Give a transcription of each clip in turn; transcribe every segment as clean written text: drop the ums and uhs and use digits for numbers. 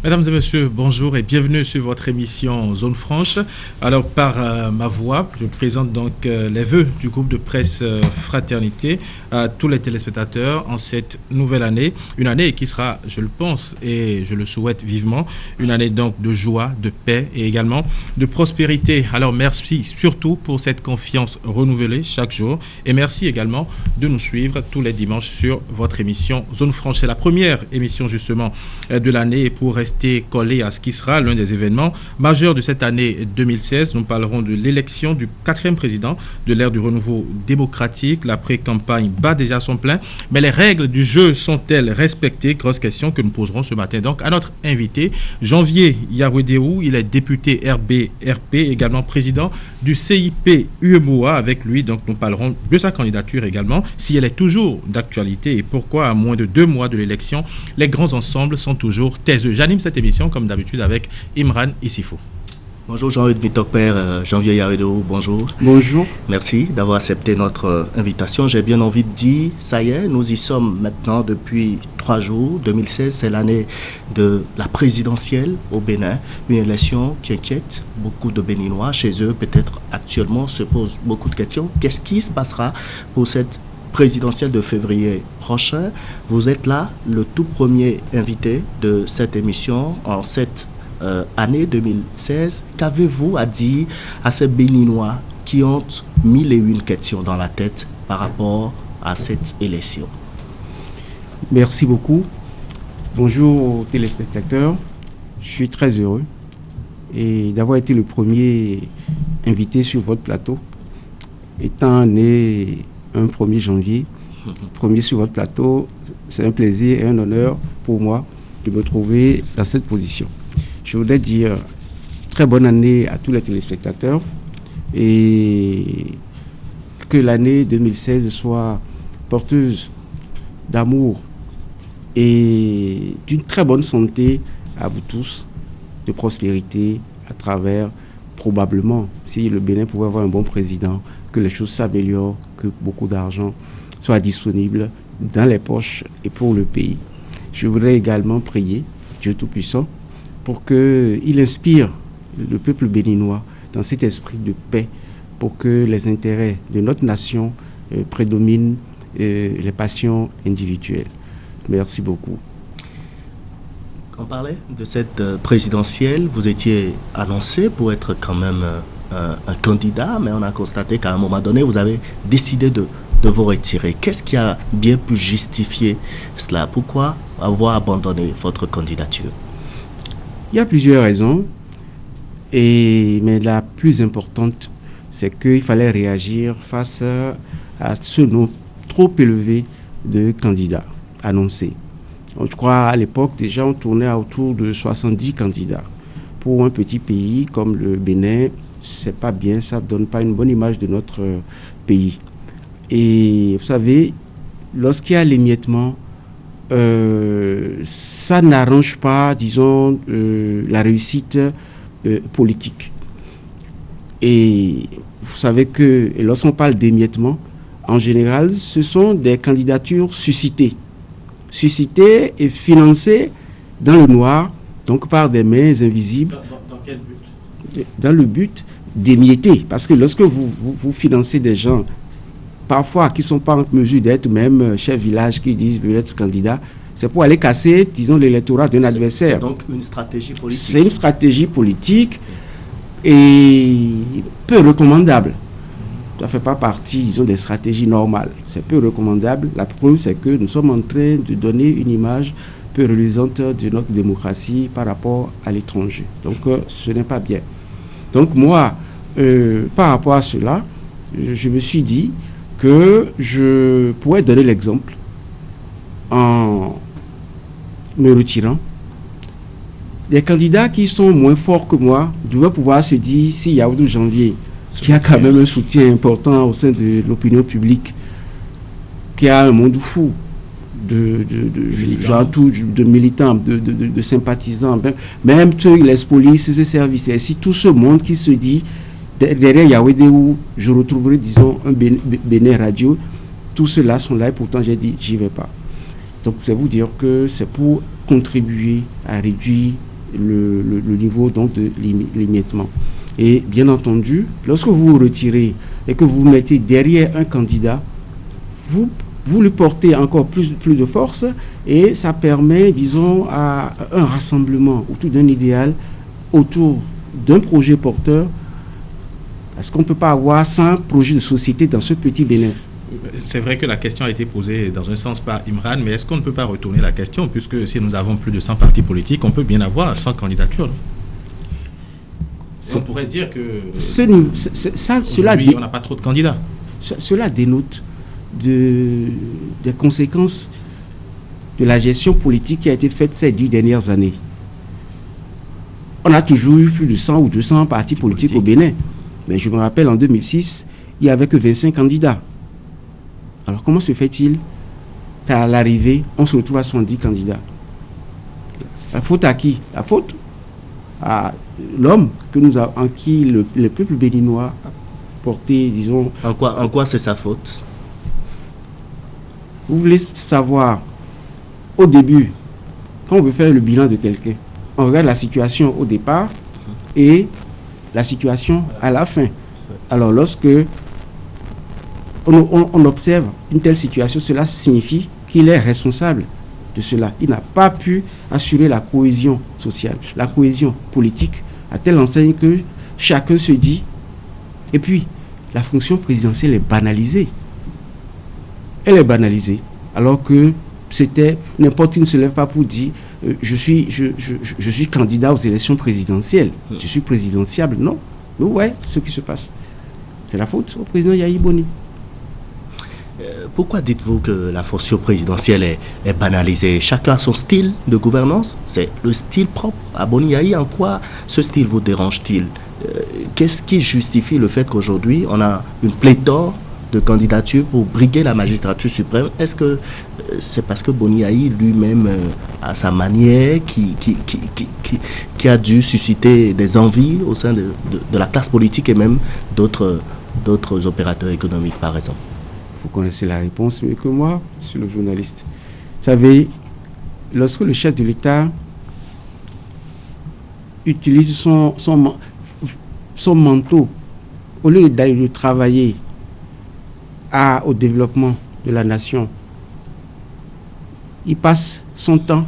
Mesdames et messieurs, bonjour et bienvenue sur votre émission Zone Franche. Alors par ma voix, je présente donc les vœux du groupe de presse Fraternité à tous les téléspectateurs en cette nouvelle année. Une année qui sera, je le pense et je le souhaite vivement, une année donc de joie, de paix et également de prospérité. Alors merci surtout pour cette confiance renouvelée chaque jour et merci également de nous suivre tous les dimanches sur votre émission Zone Franche. C'est la première émission justement de l'année et pour rester collé à ce qui sera l'un des événements majeurs de cette année 2016. Nous parlerons de l'élection du 4e président de l'ère du renouveau démocratique. La pré-campagne bat déjà son plein, mais les règles du jeu sont-elles respectées? Grosse question que nous poserons ce matin donc à notre invité, Janvier Yawedehou. Il est député RB-RP, également président du CIP UEMOA. Avec lui, donc, nous parlerons de sa candidature également, si elle est toujours d'actualité et pourquoi, à moins de 2 mois de l'élection, les grands ensembles sont toujours taiseux. J'anime cette émission comme d'habitude avec Imran Issifou. Bonjour Jean-Edmond Tokper, Janvier Yawedehou, bonjour. Bonjour. Merci d'avoir accepté notre invitation. J'ai bien envie de dire, ça y est, nous y sommes maintenant depuis 3 jours. 2016, c'est l'année de la présidentielle au Bénin. Une élection qui inquiète beaucoup de Béninois. Chez eux, peut-être actuellement, se posent beaucoup de questions. Qu'est-ce qui se passera pour cette présidentielle de février prochain? Vous êtes là, le tout premier invité de cette émission en cette année 2016. Qu'avez-vous à dire à ces Béninois qui ont 1001 questions dans la tête par rapport à cette élection? Merci beaucoup. Bonjour aux téléspectateurs. Je suis très heureux et d'avoir été le premier invité sur votre plateau. Étant né un 1er janvier, premier sur votre plateau, c'est un plaisir et un honneur pour moi de me trouver dans cette position. Je voudrais dire très bonne année à tous les téléspectateurs et que l'année 2016 soit porteuse d'amour et d'une très bonne santé à vous tous, de prospérité à travers, probablement, si le Bénin pouvait avoir un bon président, que les choses s'améliorent, que beaucoup d'argent soit disponible dans les poches et pour le pays. Je voudrais également prier Dieu Tout-Puissant pour qu'il inspire le peuple béninois dans cet esprit de paix, pour que les intérêts de notre nation prédominent les passions individuelles. Merci beaucoup. Quand on parlait de cette présidentielle, vous étiez annoncé pour être quand même un candidat, mais on a constaté qu'à un moment donné, vous avez décidé de vous retirer. Qu'est-ce qui a bien pu justifier cela? Pourquoi avoir abandonné votre candidature? Il y a plusieurs raisons, mais la plus importante, c'est qu'il fallait réagir face à ce nombre trop élevé de candidats annoncés. Je crois à l'époque, déjà, on tournait autour de 70 candidats. Pour un petit pays comme le Bénin, c'est pas bien, ça ne donne pas une bonne image de notre pays. Et vous savez, lorsqu'il y a l'émiettement, ça n'arrange pas, disons, la réussite politique. Et vous savez que lorsqu'on parle d'émiettement, en général, ce sont des candidatures suscitées et financées dans le noir, donc par des mains invisibles. Dans quel but? Dans le but d'émietter. Parce que lorsque vous financez des gens, parfois qui ne sont pas en mesure d'être même chefs village, qui disent veulent être candidats, c'est pour aller casser, disons, l'électorat d'un adversaire. C'est donc une stratégie politique. C'est une stratégie politique et peu recommandable. Ça ne fait pas partie, disons, des stratégies normales. C'est peu recommandable. La preuve, c'est que nous sommes en train de donner une image peu reluisante de notre démocratie par rapport à l'étranger. Donc, ce n'est pas bien. Donc, moi, par rapport à cela, je me suis dit que je pourrais donner l'exemple en me retirant. Les candidats qui sont moins forts que moi devaient pouvoir se dire, si Yawedehou Janvier, qui a quand même un soutien important au sein de l'opinion publique, qui a un monde fou de militants, de sympathisants, même les polices et les services, et si tout ce monde qui se dit, derrière Yawedehou, je retrouverai, disons, un Bénin Radio, tous ceux-là sont là et pourtant j'ai dit, j'y vais pas. Donc c'est vous dire que c'est pour contribuer à réduire le niveau donc de l'émiettement. Et bien entendu, lorsque vous vous retirez et que vous vous mettez derrière un candidat, vous lui portez encore plus de force et ça permet, disons, à un rassemblement autour d'un idéal, autour d'un projet porteur, parce qu'on ne peut pas avoir 100 projets de société dans ce petit Bénin. C'est vrai que la question a été posée dans un sens par Imran, mais est-ce qu'on ne peut pas retourner la question, puisque si nous avons plus de 100 partis politiques, on peut bien avoir 100 candidatures, non? On pourrait dire que on n'a pas trop de candidats. Cela dénote des conséquences de la gestion politique qui a été faite ces 10 dernières années. On a toujours eu plus de 100 ou 200 partis politiques au Bénin. Mais je me rappelle, en 2006, il n'y avait que 25 candidats. Alors comment se fait-il qu'à l'arrivée, on se retrouve à 70 candidats? La faute à qui? La faute à l'homme en qui le peuple béninois a porté, disons... En quoi c'est sa faute? Vous voulez savoir, au début, quand on veut faire le bilan de quelqu'un, on regarde la situation au départ et la situation à la fin. Alors, lorsque on observe une telle situation, cela signifie qu'il est responsable de cela. Il n'a pas pu assurer la cohésion sociale, la cohésion politique, à telle enseigne que chacun se dit. Et puis, la fonction présidentielle est banalisée. Elle est banalisée, alors que n'importe qui ne se lève pas pour dire je suis candidat aux élections présidentielles, je suis présidentiable. Non, mais ouais, ce qui se passe, c'est la faute au président Yahi Boni. Pourquoi dites-vous que la fonction présidentielle est banalisée? Chacun a son style de gouvernance, c'est le style propre à Boni Yahi. En quoi ce style vous dérange-t-il? Qu'est-ce qui justifie le fait qu'aujourd'hui on a une pléthore de candidatures pour briguer la magistrature suprême? Est-ce que c'est parce que Boni Yahi lui-même a sa manière qui a dû susciter des envies au sein de la classe politique et même d'autres opérateurs économiques, par exemple? Vous connaissez la réponse mieux que moi, monsieur le journaliste. Vous savez, lorsque le chef de l'État utilise son manteau, au lieu d'aller travailler au développement de la nation, il passe son temps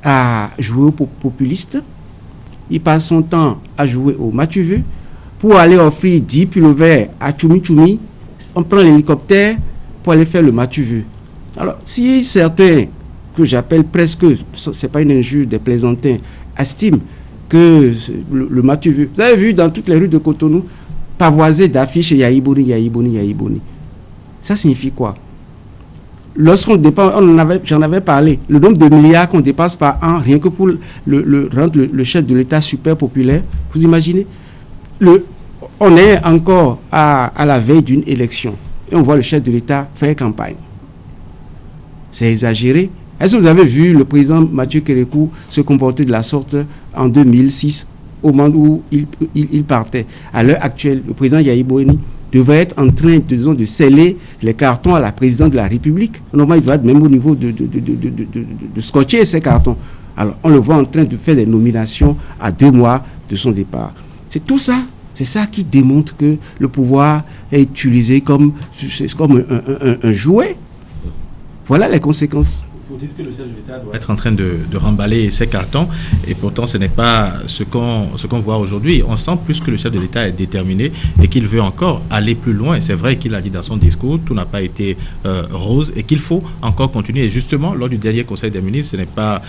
à jouer aux populistes, il passe son temps à jouer au matu-vu, pour aller offrir 10 pullovers à Tchoumi, on prend l'hélicoptère pour aller faire le matu-vu. Alors, si certains, que j'appelle presque, c'est pas une injure, des plaisantins, estiment que le matu-vu, vous avez vu dans toutes les rues de Cotonou, pavoisé d'affiches Yahi Boni, Yahi Boni, Yahi Boni. Ça signifie quoi? Lorsqu'on dépense, j'en avais parlé, le nombre de milliards qu'on dépasse par an, rien que pour rendre le chef de l'État super populaire, vous imaginez? On est encore à la veille d'une élection et on voit le chef de l'État faire campagne. C'est exagéré. Est-ce que vous avez vu le président Mathieu Kérékou se comporter de la sorte en 2006, au moment où il partait? À l'heure actuelle, le président Yahi Boni devrait être en train, de sceller les cartons à la présidente de la République. Normalement, il doit être même au niveau de scotcher ces cartons. Alors, on le voit en train de faire des nominations à 2 mois de son départ. C'est tout ça, c'est ça qui démontre que le pouvoir est utilisé comme un jouet. Voilà les conséquences. Vous dites que le chef de l'État doit être en train de remballer ses cartons et pourtant ce n'est pas ce qu'on voit aujourd'hui. On sent plus que le chef de l'État est déterminé et qu'il veut encore aller plus loin. C'est vrai qu'il a dit dans son discours, tout n'a pas été rose et qu'il faut encore continuer. Et justement, lors du dernier Conseil des ministres, ce n'est pas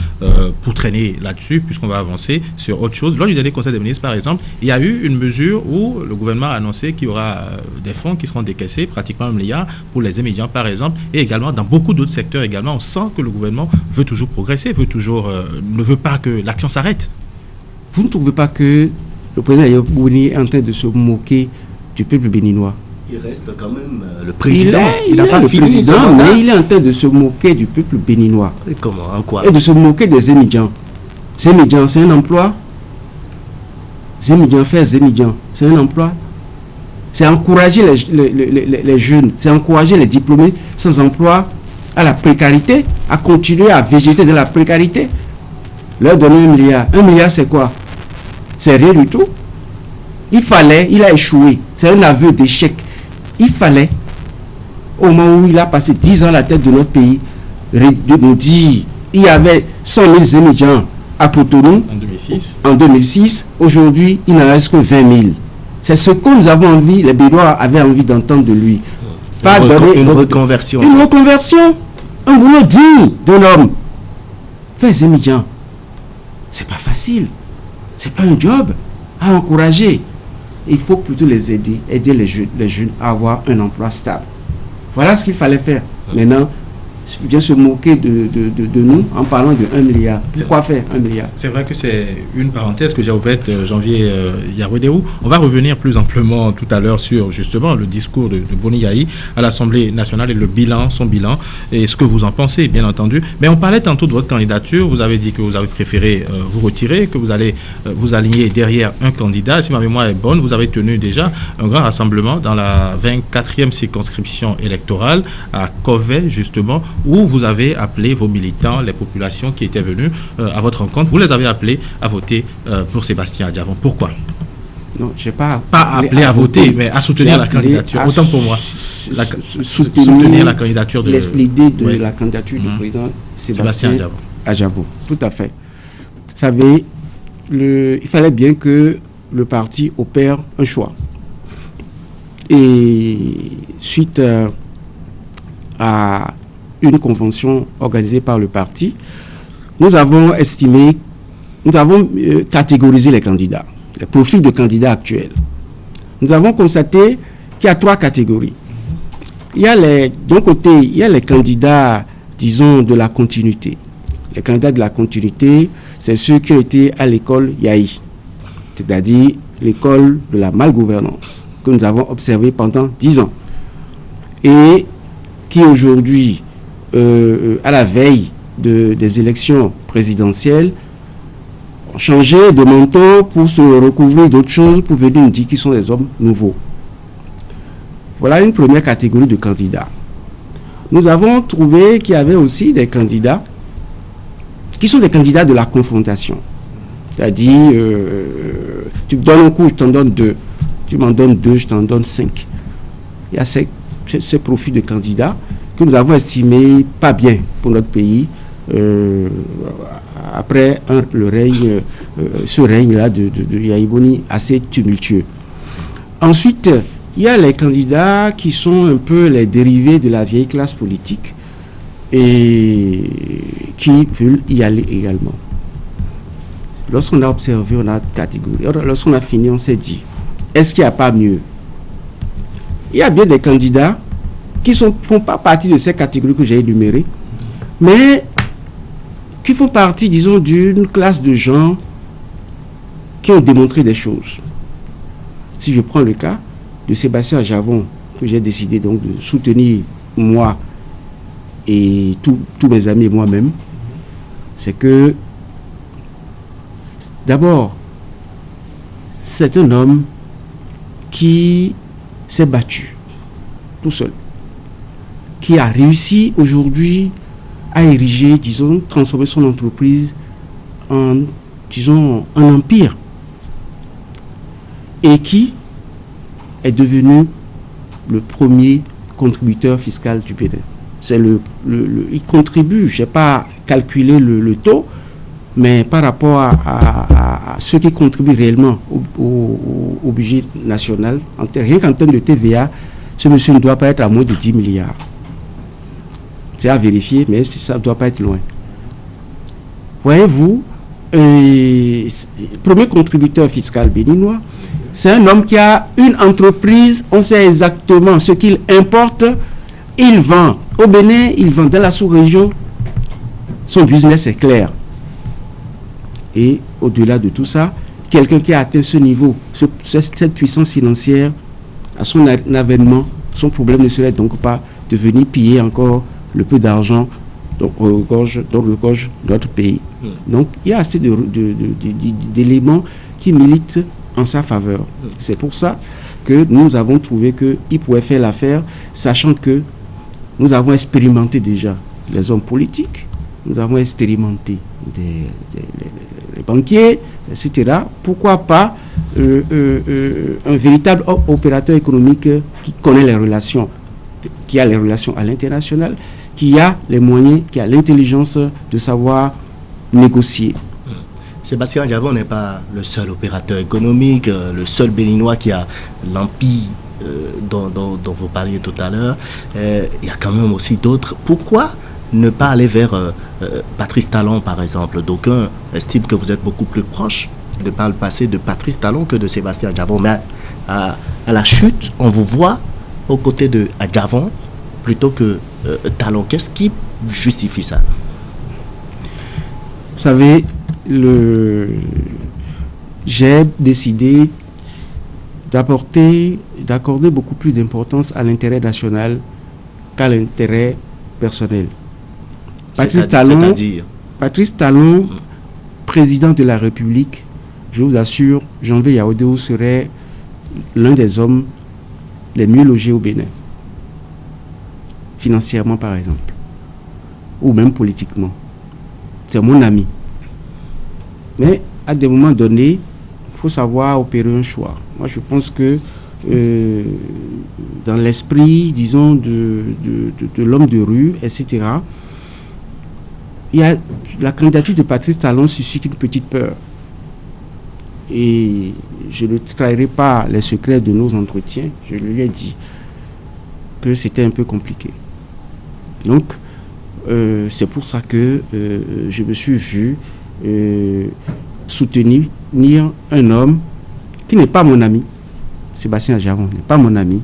pour traîner là-dessus puisqu'on va avancer sur autre chose. Lors du dernier Conseil des ministres, par exemple, il y a eu une mesure où le gouvernement a annoncé qu'il y aura des fonds qui seront décaissés, pratiquement 1 milliard pour les étudiants, par exemple, et également dans beaucoup d'autres secteurs également. On sent que le gouvernement veut toujours progresser, ne veut pas que l'action s'arrête. Vous ne trouvez pas que le président Yahi Boni est en train de se moquer du peuple béninois? Il reste quand même le président. Il n'a pas fini son mandat, mais il est en train de se moquer du peuple béninois. Et comment? En quoi? Et de se moquer des étudiants. Zémidjan, c'est un emploi. Zémidjan, faire Zémidjan, c'est un emploi. C'est encourager les jeunes, c'est encourager les diplômés sans emploi à la précarité, à continuer à végéter dans la précarité. leur donner 1 milliard. 1 milliard, c'est quoi? C'est rien du tout. Il a échoué. C'est un aveu d'échec. Il fallait, au moment où il a passé 10 ans à la tête de notre pays, de nous dire, il y avait 100 000 étudiants à Cotonou en 2006. Aujourd'hui, il n'en reste que 20 000. C'est ce que nous avons envie, les Bédouins avaient envie d'entendre de lui. Pas une reconversion. Une reconversion. Un boulot digne d'un homme. Faire des étudiants, c'est pas facile. C'est pas un job à encourager. Il faut plutôt les aider les jeunes à avoir un emploi stable. Voilà ce qu'il fallait faire. Maintenant, bien se moquer de nous en parlant de 1 milliard. Pourquoi faire 1 milliard? C'est vrai que c'est une parenthèse que j'ai ouverte janvier Yarouedéou. On va revenir plus amplement tout à l'heure sur justement le discours de Boni Yayi à l'Assemblée nationale et son bilan et ce que vous en pensez, bien entendu. Mais on parlait tantôt de votre candidature. Vous avez dit que vous avez préféré vous retirer, que vous allez vous aligner derrière un candidat. Si ma mémoire est bonne, vous avez tenu déjà un grand rassemblement dans la 24e circonscription électorale à Covey, justement, où vous avez appelé vos militants, les populations qui étaient venues à votre rencontre, vous les avez appelés à voter pour Sébastien Adjavon. Pourquoi? Non, je n'ai pas appelé à voter, mais à soutenir la candidature. Autant pour moi. Soutenir la candidature de... L'idée de la candidature du président Sébastien Adjavon. Tout à fait. Vous savez, il fallait bien que le parti opère un choix. Et suite à une convention organisée par le parti, nous avons catégorisé les candidats, les profils de candidats actuels. Nous avons constaté qu'il y a 3 catégories. D'un côté, il y a les candidats, disons, de la continuité. Les candidats de la continuité, c'est ceux qui ont été à l'école Yayi, c'est-à-dire l'école de la malgouvernance, que nous avons observée pendant 10 ans. Et qui aujourd'hui, à la veille des élections présidentielles, ont changé de manteau pour se recouvrir d'autres choses, pour venir nous dire qu'ils sont des hommes nouveaux. Voilà une première catégorie de candidats. Nous avons trouvé qu'il y avait aussi des candidats qui sont des candidats de la confrontation. C'est-à-dire, tu me donnes un coup, je t'en donne 2. Tu m'en donnes 2, je t'en donne 5. Il y a ce profil de candidats que nous avons estimé pas bien pour notre pays après ce règne-là de Yayi Boni assez tumultueux. Ensuite, il y a les candidats qui sont un peu les dérivés de la vieille classe politique et qui veulent y aller également. Lorsqu'on a observé, on a catégorisé. Lorsqu'on a fini, on s'est dit, est-ce qu'il n'y a pas mieux? Il y a bien des candidats qui ne font pas partie de ces catégories que j'ai énumérées, mais qui font partie, disons, d'une classe de gens qui ont démontré des choses. Si je prends le cas de Sébastien Adjavon, que j'ai décidé donc de soutenir moi et tous mes amis et moi-même, c'est que d'abord, c'est un homme qui s'est battu tout seul, qui a réussi aujourd'hui à ériger, disons, transformer son entreprise en, disons, un empire, et qui est devenu le premier contributeur fiscal du Bénin. Il contribue, je n'ai pas calculé le taux, mais par rapport à ceux qui contribuent réellement au budget national, rien qu'en termes de TVA, ce monsieur ne doit pas être à moins de 10 milliards. C'est à vérifier, mais ça ne doit pas être loin. Voyez-vous, le premier contributeur fiscal béninois, c'est un homme qui a une entreprise, on sait exactement ce qu'il importe, il vend. Au Bénin, il vend dans la sous-région, son business est clair. Et au-delà de tout ça, quelqu'un qui a atteint ce niveau, cette puissance financière, à son avènement, son problème ne serait donc pas de venir piller encore le peu d'argent dont regorge notre pays. Donc il y a assez d'éléments qui militent en sa faveur. C'est pour ça que nous avons trouvé qu'il pouvait faire l'affaire, sachant que nous avons expérimenté déjà les hommes politiques, nous avons expérimenté les banquiers, etc. Pourquoi pas un véritable opérateur économique qui connaît les relations, qui a les relations à l'international, qui a les moyens, qui a l'intelligence de savoir négocier. Sébastien Djavon n'est pas le seul opérateur économique, le seul Béninois qui a l'empire dont vous parliez tout à l'heure. Il y a quand même aussi d'autres. Pourquoi ne pas aller vers Patrice Talon, par exemple? D'aucuns estiment que vous êtes beaucoup plus proche de par le passé de Patrice Talon que de Sébastien Djavon. Mais à la chute, on vous voit aux côtés de Djavon plutôt que Talon. Qu'est-ce qui justifie ça? Vous savez, j'ai décidé d'accorder beaucoup plus d'importance à l'intérêt national qu'à l'intérêt personnel. Patrice Talon, président de la République, je vous assure, Janvier Yaoudéo serait l'un des hommes les mieux logés au Bénin. Financièrement, par exemple. Ou même politiquement. C'est mon ami. Mais à des moments donnés, il faut savoir opérer un choix. Moi, je pense que dans l'esprit, disons, de l'homme de rue, etc., la candidature de Patrice Talon suscite une petite peur. Et je ne trahirai pas les secrets de nos entretiens. Je lui ai dit que c'était un peu compliqué. Donc, c'est pour ça que je me suis vu soutenir un homme qui n'est pas mon ami. Sébastien Djavon n'est pas mon ami.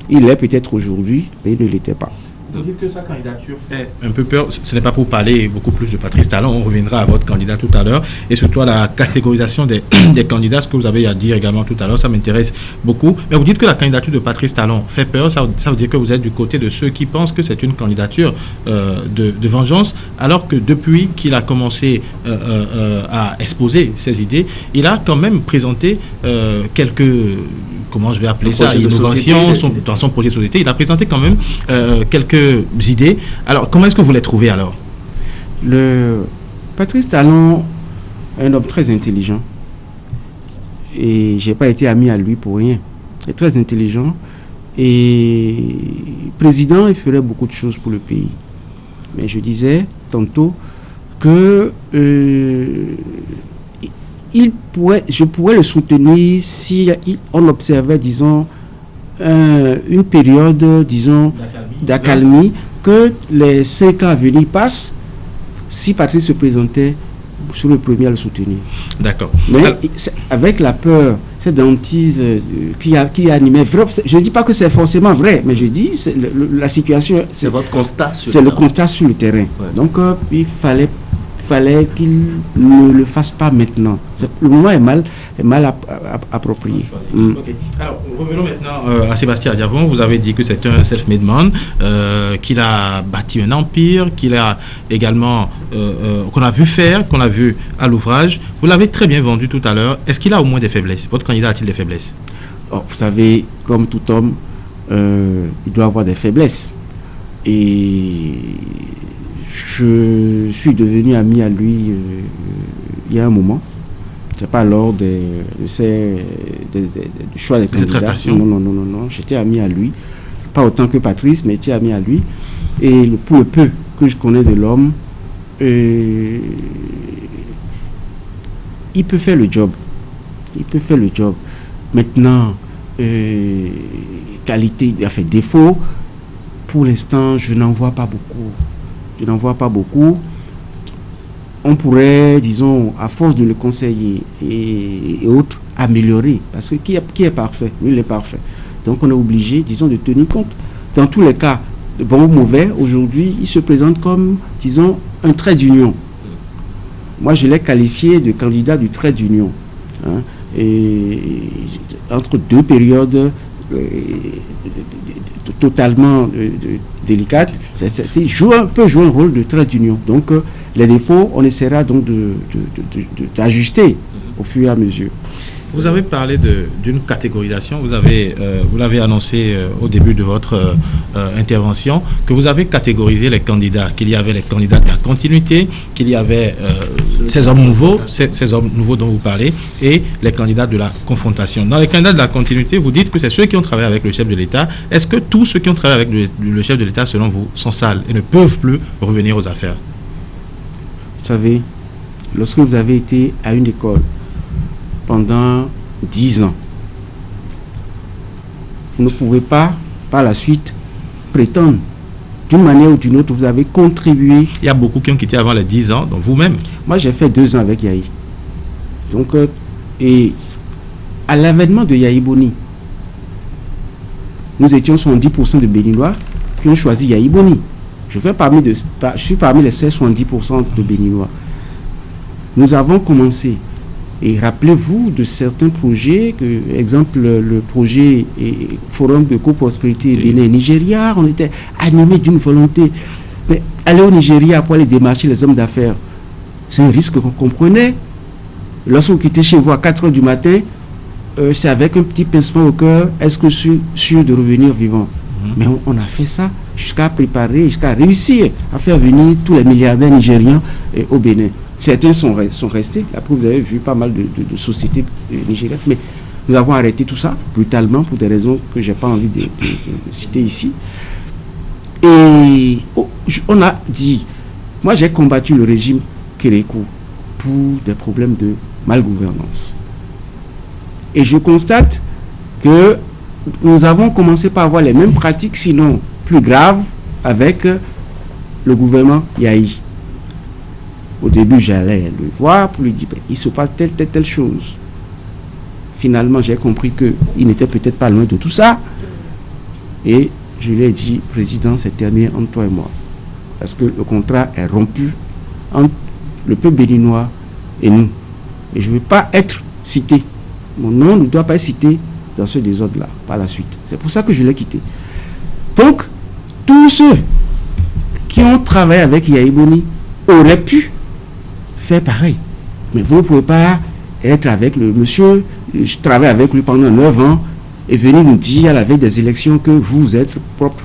Il l'est peut-être aujourd'hui, mais il ne l'était pas. Vous dites que sa candidature fait un peu peur. Ce n'est pas pour parler beaucoup plus de Patrice Talon. On reviendra à votre candidat tout à l'heure. Et surtout à la catégorisation des candidats, ce que vous avez à dire également tout à l'heure, ça m'intéresse beaucoup. Mais vous dites que la candidature de Patrice Talon fait peur. Ça veut dire que vous êtes du côté de ceux qui pensent que c'est une candidature de vengeance, alors que depuis qu'il a commencé à exposer ses idées, il a quand même présenté quelques... comment je vais appeler ça, innovation dans son projet de société. Il a présenté quand même quelques idées. Alors, comment est-ce que vous les trouvez alors? Patrice Talon est un homme très intelligent. Et je n'ai pas été ami à lui pour rien. Il est très intelligent. Et président, il ferait beaucoup de choses pour le pays. Mais je disais tantôt que je pourrais le soutenir si on observait, disons, une période, disons, d'accalmie, que les 5 ans à venir passent, si Patrice se présentait sur le premier à le soutenir. D'accord. Mais avec la peur, cette hantise qui animait, je ne dis pas que c'est forcément vrai, mais je dis, la situation... C'est votre constat sur le terrain. C'est le terrain. constat sur le terrain. Ouais. Donc, il fallait qu'il ne le fasse pas maintenant. Le moment est mal approprié. Okay. Alors, revenons maintenant à Sébastien Djavon. Vous avez dit que c'est un self-made man, qu'il a bâti un empire, qu'il a également, qu'on a vu faire, qu'on a vu à l'ouvrage. Vous l'avez très bien vendu tout à l'heure. Est-ce qu'il a au moins des faiblesses? Votre candidat a-t-il des faiblesses? Vous savez, comme tout homme, il doit avoir des faiblesses. Et je suis devenu ami à lui il y a un moment. C'est pas lors du choix des candidats. Non. J'étais ami à lui. Pas autant que Patrice, mais j'étais ami à lui. Et pour le peu que je connais de l'homme, il peut faire le job. Maintenant, qualité, défaut, pour l'instant, je n'en vois pas beaucoup. On pourrait, disons, à force de le conseiller et autres, améliorer. Parce que qui est parfait? Nul n'est parfait. Donc on est obligé, disons, de tenir compte. Dans tous les cas, de bon ou mauvais, aujourd'hui, il se présente comme, disons, un trait d'union. Moi, je l'ai qualifié de candidat du trait d'union. Hein, et entre deux périodes totalement délicate, peut jouer un rôle de trait d'union. Donc, les défauts, on essaiera donc d'ajuster au fur et à mesure. Vous avez parlé d'une catégorisation, vous l'avez annoncé au début de votre intervention, que vous avez catégorisé les candidats, qu'il y avait les candidats de la continuité, qu'il y avait ces hommes nouveaux dont vous parlez, et les candidats de la confrontation. Dans les candidats de la continuité, vous dites que c'est ceux qui ont travaillé avec le chef de l'État. Est-ce que tous ceux qui ont travaillé avec le chef de l'État, selon vous, sont sales et ne peuvent plus revenir aux affaires? Vous savez, lorsque vous avez été à une école pendant 10 ans, vous ne pouvez pas, par la suite, prétendre d'une manière ou d'une autre, vous avez contribué. Il y a beaucoup qui ont quitté avant les 10 ans, donc vous-même. Moi, j'ai fait 2 ans avec Yahi. Donc, et à l'avènement de Yahi Boni, nous étions 70% de Béninois qui ont choisi Yahi Boni. Je suis parmi les 70% de Béninois. Nous avons commencé. Et rappelez-vous de certains projets, exemple le projet Forum de coprospérité Bénin-Nigeria, on était animés d'une volonté. Mais aller au Nigeria pour aller démarcher les hommes d'affaires, c'est un risque qu'on comprenait. Lorsque vous quittez chez vous à 4 h du matin, c'est avec un petit pincement au cœur, est-ce que je suis sûr de revenir vivant? Mais on a fait ça jusqu'à préparer, jusqu'à réussir à faire venir tous les milliardaires nigérians au Bénin. Certains sont restés. Après, vous avez vu pas mal de sociétés nigériennes. Mais nous avons arrêté tout ça brutalement pour des raisons que je n'ai pas envie de citer ici. Et on a dit, moi j'ai combattu le régime Kérékou pour des problèmes de malgouvernance. Et je constate que nous avons commencé par avoir les mêmes pratiques, sinon plus graves, avec le gouvernement Yahi. Au début, j'allais le voir pour lui dire, il se passe telle chose. Finalement, j'ai compris qu'il n'était peut-être pas loin de tout ça. Et je lui ai dit, président, c'est terminé entre toi et moi. Parce que le contrat est rompu entre le peuple béninois et nous. Et je ne veux pas être cité. Mon nom ne doit pas être cité dans ce désordre-là, par la suite. C'est pour ça que je l'ai quitté. Donc, tous ceux qui ont travaillé avec Yahi Boni auraient pu faire pareil. Mais vous ne pouvez pas être avec le monsieur, je travaille avec lui pendant 9 ans, et venir nous dire à la veille des élections que vous êtes propre.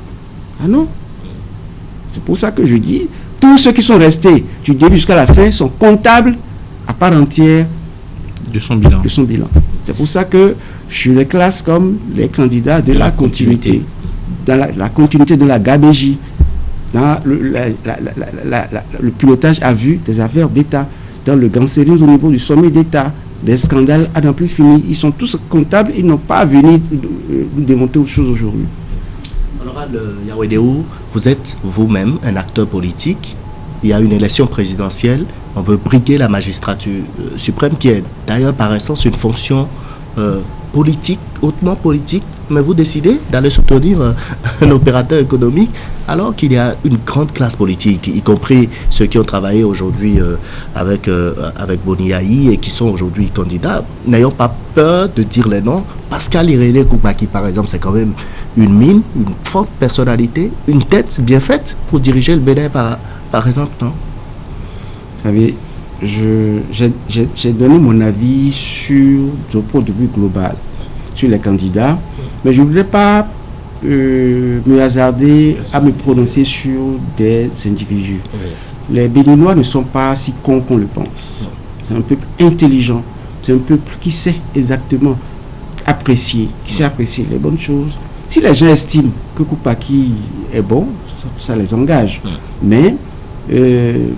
Ah non. C'est pour ça que je dis, tous ceux qui sont restés du début jusqu'à la fin sont comptables à part entière de son bilan. C'est pour ça que je les classe comme les candidats de la continuité. Dans la continuité de la gabégie, dans le pilotage à vue des affaires d'État, dans le gancérisme au niveau du sommet d'État, des scandales à n'en plus finir. Ils sont tous comptables, ils n'ont pas à venir nous démontrer autre chose aujourd'hui. Honorable Yawedéou, vous êtes vous-même un acteur politique. Il y a une élection présidentielle. On veut briguer la magistrature suprême, qui est d'ailleurs par essence une fonction politique, hautement politique. Mais vous décidez d'aller soutenir un opérateur économique alors qu'il y a une grande classe politique, y compris ceux qui ont travaillé aujourd'hui avec Boni Yahi et qui sont aujourd'hui candidats. N'ayons pas peur de dire les noms. Pascal Irénée Koupaki, par exemple, c'est quand même une mine, une forte personnalité, une tête bien faite pour diriger le Bénin, par exemple, non? Vous savez, j'ai donné mon avis sur le point de vue global, sur les candidats, mais je ne voudrais pas me hasarder à me prononcer sur des individus. Oui. Les Béninois ne sont pas si cons qu'on le pense. C'est un peuple intelligent, c'est un peuple qui sait exactement apprécier, qui sait apprécier les bonnes choses. Si les gens estiment que Koupaki est bon, ça les engage. Mais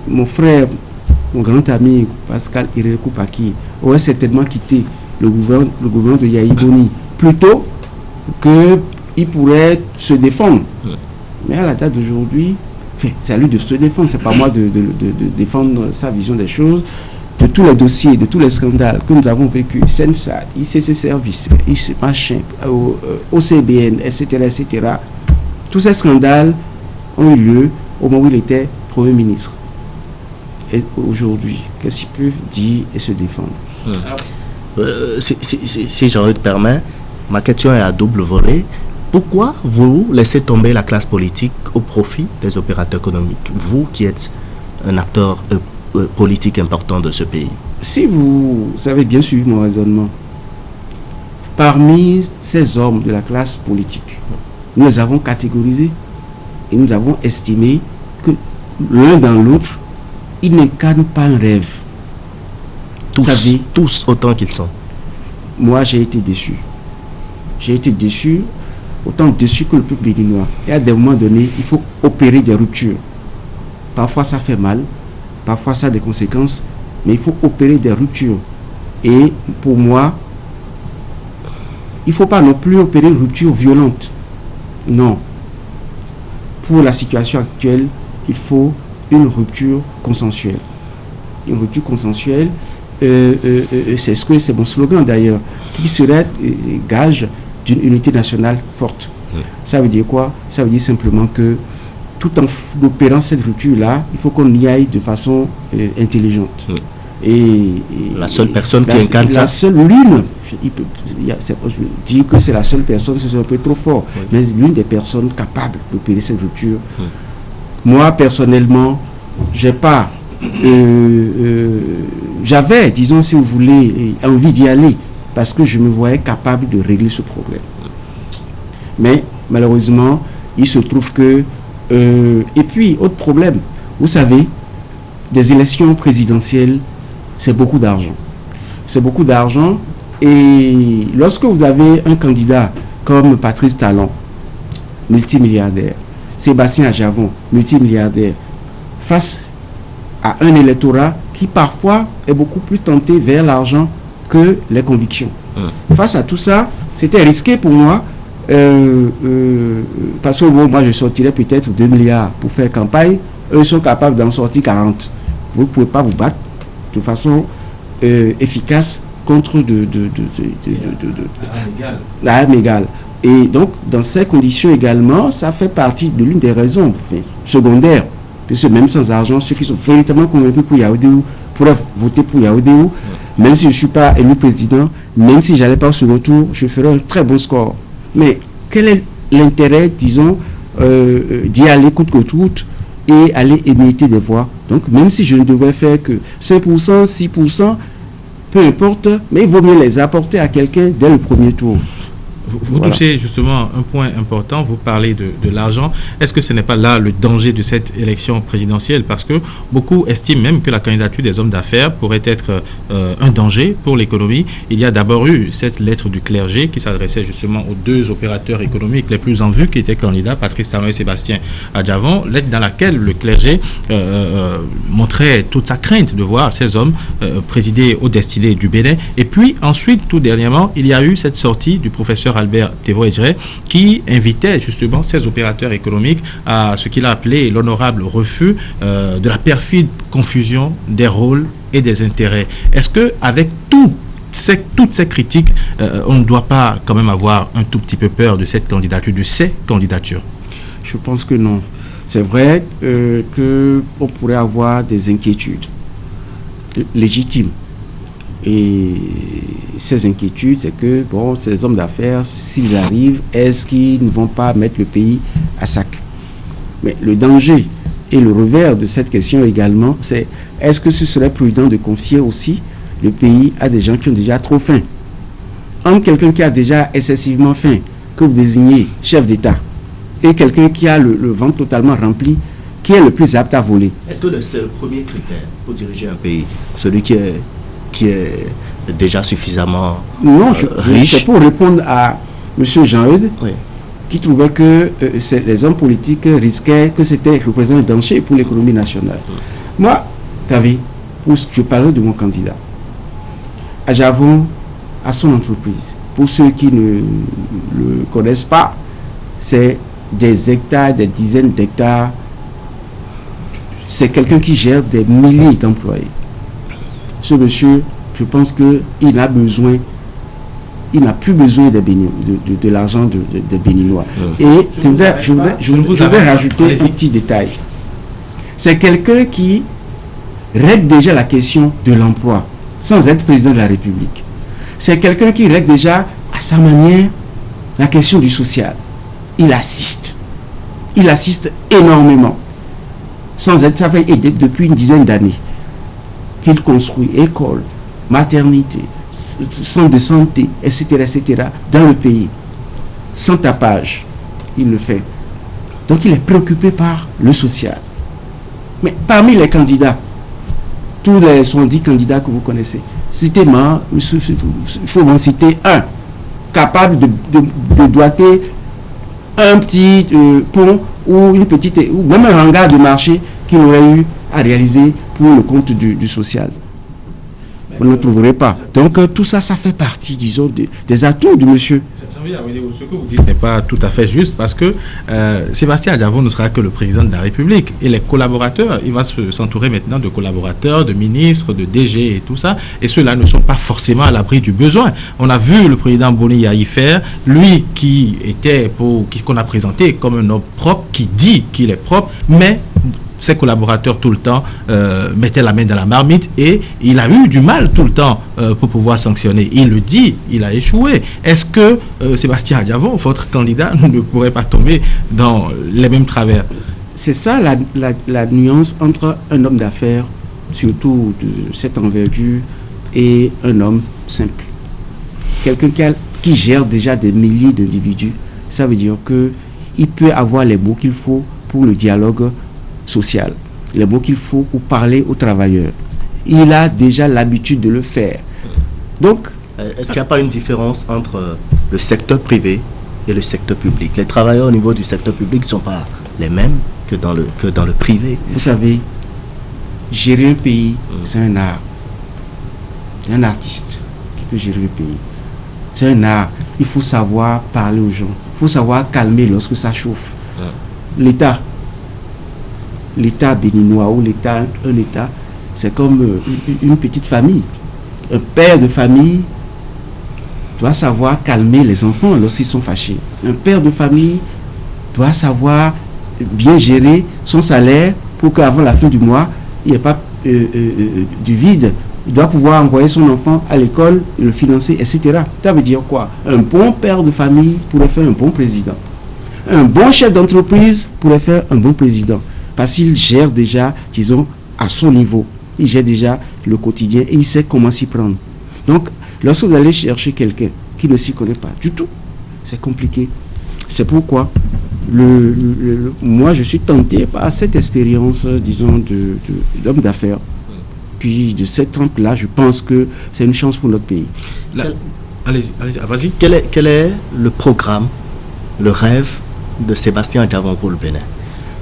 mon frère, mon grand ami Pascal Irénée Koupaki aurait certainement quitté le gouvernement de Yahi Boni plutôt qu'il pourrait se défendre. Mais à la date d'aujourd'hui, c'est à lui de se défendre, c'est pas moi de défendre sa vision des choses. De tous les dossiers, de tous les scandales que nous avons vécu, SENSA, ICC Service, machin, OCBN, etc., etc., tous ces scandales ont eu lieu au moment où il était Premier ministre. Et aujourd'hui, qu'est-ce qu'ils peuvent dire et se défendre? Si j'en te permets, ma question est à double volet. Pourquoi vous laissez tomber la classe politique au profit des opérateurs économiques, vous qui êtes un acteur politique important de ce pays? Si vous avez bien suivi mon raisonnement, parmi ces hommes de la classe politique, nous les avons catégorisés et nous avons estimé que l'un dans l'autre, ils n'incarnent pas un rêve. Tous autant qu'ils sont. Moi, j'ai été déçu. J'ai été déçu, autant déçu que le peuple béninois. Et à des moments donnés, il faut opérer des ruptures. Parfois, ça fait mal. Parfois, ça a des conséquences. Mais il faut opérer des ruptures. Et pour moi, il ne faut pas non plus opérer une rupture violente. Non. Pour la situation actuelle, il faut une rupture consensuelle. Une rupture consensuelle, c'est mon slogan d'ailleurs, qui serait gage d'une unité nationale forte. Ça veut dire quoi? Ça veut dire simplement que tout en opérant cette rupture-là, il faut qu'on y aille de façon intelligente. Et la seule personne qui incarne ça, la seule l'une, je dis que c'est la seule personne, c'est un peu trop fort, mais l'une des personnes capables d'opérer cette rupture. Moi personnellement, j'avais, disons si vous voulez, envie d'y aller parce que je me voyais capable de régler ce problème. Mais malheureusement, il se trouve que et puis autre problème, vous savez, des élections présidentielles, c'est beaucoup d'argent. C'est beaucoup d'argent. Et lorsque vous avez un candidat comme Patrice Talon, multimilliardaire, Sébastien Ajavon, multimilliardaire, face à un électorat qui parfois est beaucoup plus tenté vers l'argent que les convictions. Face à tout ça, c'était risqué pour moi, parce que moi je sortirais peut-être 2 milliards pour faire campagne, eux sont capables d'en sortir 40. Vous ne pouvez pas vous battre de façon efficace contre l'arme égale. Et donc, dans ces conditions également, ça fait partie de l'une des raisons secondaires, puisque même sans argent, ceux qui sont véritablement convaincus pour Yaoundéou pourraient voter pour Yaoundéou, même si je ne suis pas élu président, même si je n'allais pas au second tour, je ferai un très bon score. Mais quel est l'intérêt, disons, d'y aller coûte que coûte et aller émietter des voix? Donc, même si je ne devais faire que 5%, 6%, peu importe, mais il vaut mieux les apporter à quelqu'un dès le premier tour. Vous touchez justement un point important, vous parlez de l'argent. Est-ce que ce n'est pas là le danger de cette élection présidentielle? Parce que beaucoup estiment même que la candidature des hommes d'affaires pourrait être un danger pour l'économie. Il y a d'abord eu cette lettre du clergé qui s'adressait justement aux deux opérateurs économiques les plus en vue qui étaient candidats, Patrice Talon et Sébastien Adjavon, lettre dans laquelle le clergé montrait toute sa crainte de voir ces hommes présider aux destinées du Bénin. Et puis ensuite, tout dernièrement, il y a eu cette sortie du professeur Albert Thévo-Edjere qui invitait justement ces opérateurs économiques à ce qu'il a appelé l'honorable refus de la perfide confusion des rôles et des intérêts. Est-ce que avec toutes ces critiques, on ne doit pas quand même avoir un tout petit peu peur de cette candidature, de ces candidatures? Je pense que non. C'est vrai qu'on pourrait avoir des inquiétudes légitimes. Et ces inquiétudes, c'est que, bon, ces hommes d'affaires, s'ils arrivent, est-ce qu'ils ne vont pas mettre le pays à sac? Mais le danger et le revers de cette question également, c'est est-ce que ce serait prudent de confier aussi le pays à des gens qui ont déjà trop faim? Entre quelqu'un qui a déjà excessivement faim, que vous désignez chef d'État, et quelqu'un qui a le ventre totalement rempli, qui est le plus apte à voler? Est-ce que c'est le premier critère pour diriger un pays, celui qui est déjà suffisamment riche? C'est pour répondre à M. Jean-Eudes, oui, qui trouvait que les hommes politiques risquaient, que c'était représentant un danger pour l'économie nationale. Moi, tu as vu, je parlais de mon candidat. Adjavon a son entreprise. Pour ceux qui ne le connaissent pas, c'est des hectares, des dizaines d'hectares. C'est quelqu'un qui gère des milliers d'employés. Ce monsieur, je pense qu'il n'a plus besoin de l'argent des Béninois. Et je voudrais rajouter un petit détail. C'est quelqu'un qui règle déjà la question de l'emploi, sans être président de la République. C'est quelqu'un qui règle déjà, à sa manière, la question du social. Il assiste énormément, sans être, ça fait depuis une dizaine d'années qu'il construit école, maternité, centres de santé, etc., dans le pays. Sans tapage, il le fait. Donc il est préoccupé par le social. Mais parmi les candidats, tous les 70 candidats que vous connaissez, citez-moi, il faut m'en citer un, capable de doiter un petit pont ou une petite, ou même un hangar de marché qu'il aurait eu à réaliser pour le compte du social. Vous ne trouverez pas. Donc tout ça, ça fait partie, disons, des atouts du monsieur. Ce que vous dites n'est pas tout à fait juste parce que Sébastien Adjavon ne sera que le président de la République et les collaborateurs, il va s'entourer maintenant de collaborateurs, de ministres, de DG et tout ça, et ceux-là ne sont pas forcément à l'abri du besoin. On a vu le président Boni Yahi faire, lui qu'on a présenté comme un homme propre, qui dit qu'il est propre, mais ses collaborateurs tout le temps mettaient la main dans la marmite et il a eu du mal tout le temps pour pouvoir sanctionner. Il le dit, il a échoué. Est-ce que Sébastien Adjavon, votre candidat, ne pourrait pas tomber dans les mêmes travers? C'est ça la nuance entre un homme d'affaires, surtout de cette envergure, et un homme simple. Quelqu'un qui gère déjà des milliers d'individus. Ça veut dire qu'il peut avoir les mots qu'il faut pour le dialogue social, les mots qu'il faut pour parler aux travailleurs. Il a déjà l'habitude de le faire. Donc, est-ce qu'il n'y a pas une différence entre le secteur privé et le secteur public? Les travailleurs au niveau du secteur public ne sont pas les mêmes que dans le privé. Vous savez, gérer un pays, c'est un art. C'est un artiste qui peut gérer le pays. C'est un art. Il faut savoir parler aux gens. Il faut savoir calmer lorsque ça chauffe. L'État béninois ou un État, c'est comme une petite famille. Un père de famille doit savoir calmer les enfants lorsqu'ils sont fâchés. Un père de famille doit savoir bien gérer son salaire pour qu'avant la fin du mois, il n'y ait pas du vide. Il doit pouvoir envoyer son enfant à l'école, le financer, etc. Ça veut dire quoi? Un bon père de famille pourrait faire un bon président. Un bon chef d'entreprise pourrait faire un bon président. Parce qu'il gère déjà, disons, à son niveau. Il gère déjà le quotidien et il sait comment s'y prendre. Donc, lorsque vous allez chercher quelqu'un qui ne s'y connaît pas du tout, c'est compliqué. C'est pourquoi moi, je suis tenté par cette expérience, disons, d'homme d'affaires. Puis, de cette trempe-là, je pense que c'est une chance pour notre pays. Allez-y, vas-y. Quel est le programme, le rêve de Sébastien Adjavon pour le Bénin?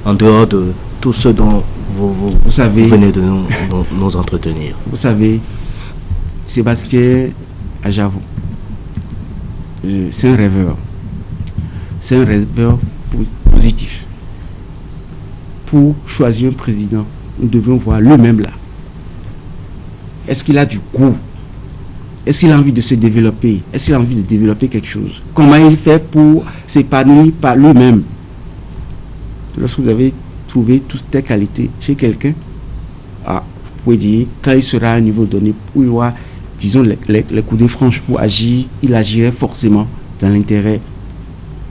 En dehors de tout ce dont vous venez de nous entretenir. Vous savez, Sébastien Adjavon, c'est un rêveur. C'est un rêveur positif. Pour choisir un président, nous devons voir le même là. Est-ce qu'il a du goût? Est-ce qu'il a envie de se développer? Est-ce qu'il a envie de développer quelque chose? Comment il fait pour s'épanouir par lui-même? Lorsque vous avez trouvé toutes tes qualités chez quelqu'un, vous pouvez dire, quand il sera à un niveau donné, où il aura, disons, les coudées franches pour agir, il agirait forcément dans l'intérêt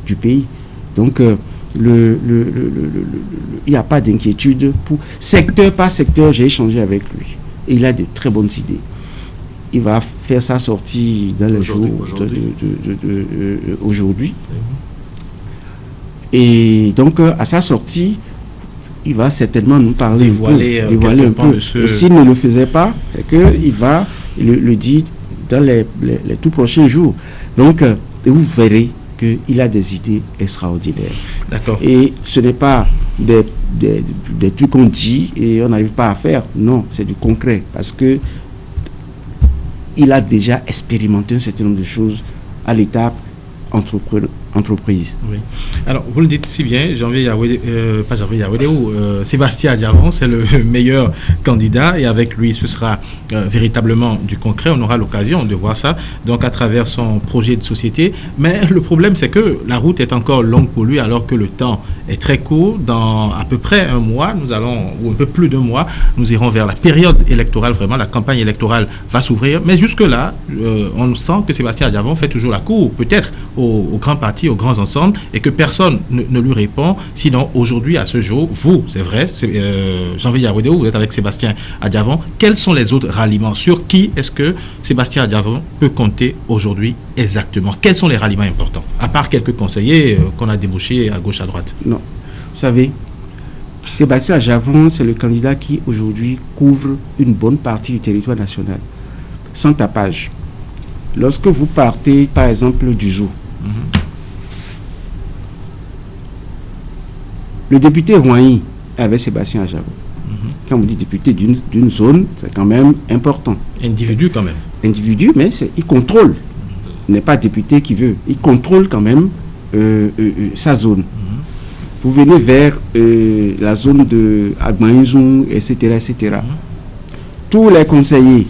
du pays. Donc, il n'y a pas d'inquiétude. Secteur par secteur, j'ai échangé avec lui. Et il a de très bonnes idées. Il va faire sa sortie dans les jours aujourd'hui. Et donc, à sa sortie, il va certainement nous parler dévoiler un peu. Et s'il ne le faisait pas, c'est qu'il va le dire dans les tout prochains jours. Donc, vous verrez qu'il a des idées extraordinaires. D'accord. Et ce n'est pas des trucs qu'on dit et on n'arrive pas à faire. Non, c'est du concret. Parce que il a déjà expérimenté un certain nombre de choses à l'étape entreprise. Oui. Alors, vous le dites si bien, Sébastien Adjavon, c'est le meilleur candidat et avec lui, ce sera véritablement du concret. On aura l'occasion de voir ça, donc à travers son projet de société. Mais le problème, c'est que la route est encore longue pour lui alors que le temps est très court. Dans à peu près un mois, ou un peu plus d'un mois, nous irons vers la période électorale. Vraiment, la campagne électorale va s'ouvrir. Mais jusque-là, on sent que Sébastien Adjavon fait toujours la cour, peut-être au grand parti partis, aux grands ensembles, et que personne ne lui répond. Sinon, aujourd'hui, à ce jour, vous, c'est vrai, Janvier Yawedeou, vous êtes avec Sébastien Adjavon. Quels sont les autres ralliements? Sur qui est-ce que Sébastien Adjavon peut compter aujourd'hui exactement? Quels sont les ralliements importants? À part quelques conseillers qu'on a débauchés à gauche, à droite. Non. Vous savez, Sébastien Adjavon, c'est le candidat qui aujourd'hui couvre une bonne partie du territoire national, sans tapage. Lorsque vous partez, par exemple, du Zou, le député Roigny avait Sébastien Adjavon. Quand on dit député d'une zone, c'est quand même important. Individu quand même. Individu, mais il contrôle. Il n'est pas député qui veut. Il contrôle quand même sa zone. Vous venez vers la zone de Agmaïzoum, etc., etc. Tous les conseillers,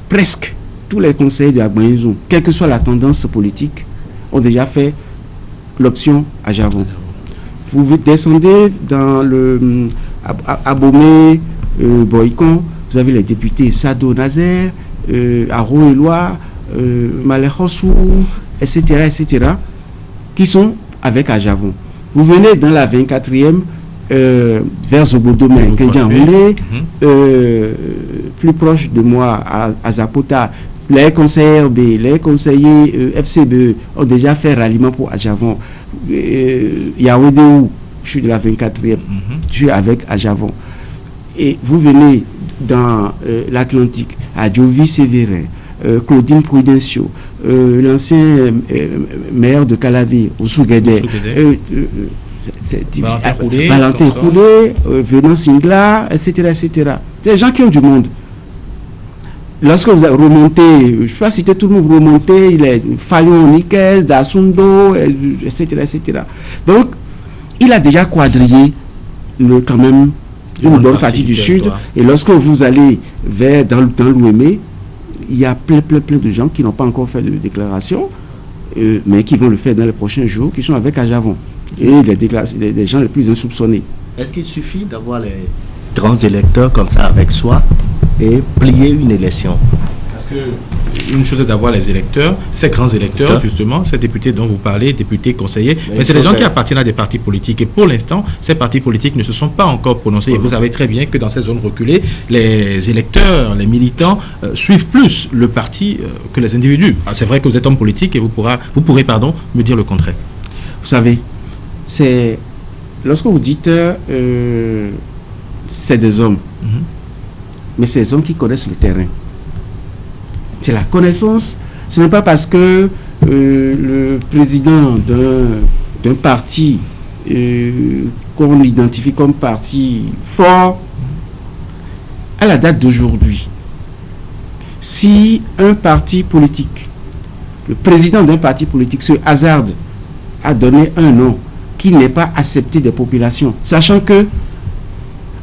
presque tous les conseillers de Agmaïzoum, quelle que soit la tendance politique, ont déjà fait l'option Adjavon. Vous descendez dans le Abomey, Boycon, vous avez les députés Sado Nazer, Aro-Eloi, Malekhossou, etc., etc., qui sont avec Adjavon. Vous venez dans la 24e, vers Zobodomé, plus proche de moi, à Zapota, les conseillers RB, les conseillers FCBE ont déjà fait ralliement pour Adjavon. Yawedeou, je suis de la 24e, je suis avec Adjavon. Et vous venez dans l'Atlantique, à Jovi Sévérin, Claudine Prudencio, l'ancien maire de Calavi, Ousouguédé, Valentin Koulé, Venant Singla, etc., etc. C'est des gens qui ont du monde. Lorsque vous remontez, je ne sais pas citer tout le monde, vous remontez, il est Fayon Nikes, Dasundo, etc., etc. Donc, il a déjà quadrillé quand même une bonne partie du sud. Et lorsque vous allez dans l'Ouémé, il y a plein de gens qui n'ont pas encore fait de déclaration, mais qui vont le faire dans les prochains jours, qui sont avec Adjavon. Et les gens les plus insoupçonnés. Est-ce qu'il suffit d'avoir les grands électeurs comme ça avec soi et plier une élection? Parce que une chose est d'avoir les électeurs, ces grands électeurs, justement, ces députés dont vous parlez, députés, conseillers, mais c'est des gens qui appartiennent à des partis politiques. Et pour l'instant, ces partis politiques ne se sont pas encore prononcés. Et vous savez très bien que dans ces zones reculées, les électeurs, les militants suivent plus le parti que les individus. C'est vrai que vous êtes homme politique et vous pourrez me dire le contraire. Vous savez, c'est lorsque vous dites c'est des hommes, mais c'est des hommes qui connaissent le terrain. C'est la connaissance. Ce n'est pas parce que le président d'un parti qu'on identifie comme parti fort, à la date d'aujourd'hui, si un parti politique, le président d'un parti politique se hasarde à donner un nom qui n'est pas accepté des populations, sachant que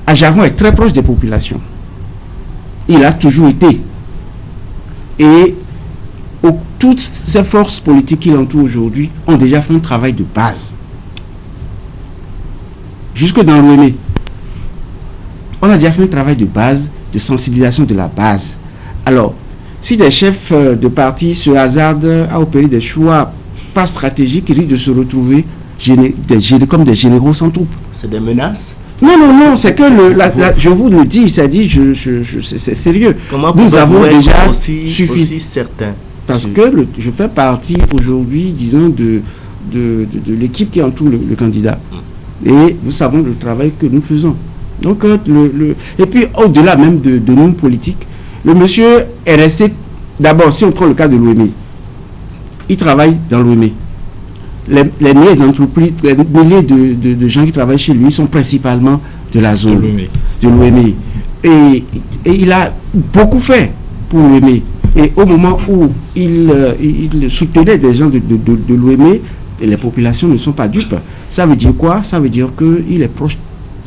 Adjavon est très proche des populations. Il a toujours été. Et toutes ces forces politiques qui l'entourent aujourd'hui ont déjà fait un travail de base. Jusque dans l'OME, on a déjà fait un travail de base, de sensibilisation de la base. Alors, si des chefs de parti se hasardent à opérer des choix pas stratégiques, ils risquent de se retrouver comme des généraux sans troupes. C'est des menaces? Non, c'est que je vous le dis, c'est-à-dire, c'est sérieux. Comment nous avons déjà aussi certains? Parce que je fais partie aujourd'hui, disons, de l'équipe qui entoure le candidat. Et nous savons le travail que nous faisons. Donc, et puis, au-delà même de nous politiques, le monsieur est resté, d'abord, si on prend le cas de l'OME, il travaille dans l'OME. Les milliers d'entreprises, les milliers de gens qui travaillent chez lui sont principalement de la zone de l'OME. Et il a beaucoup fait pour l'OME. Et au moment où il soutenait des gens de l'OME, les populations ne sont pas dupes. Ça veut dire quoi? Ça veut dire qu'il est proche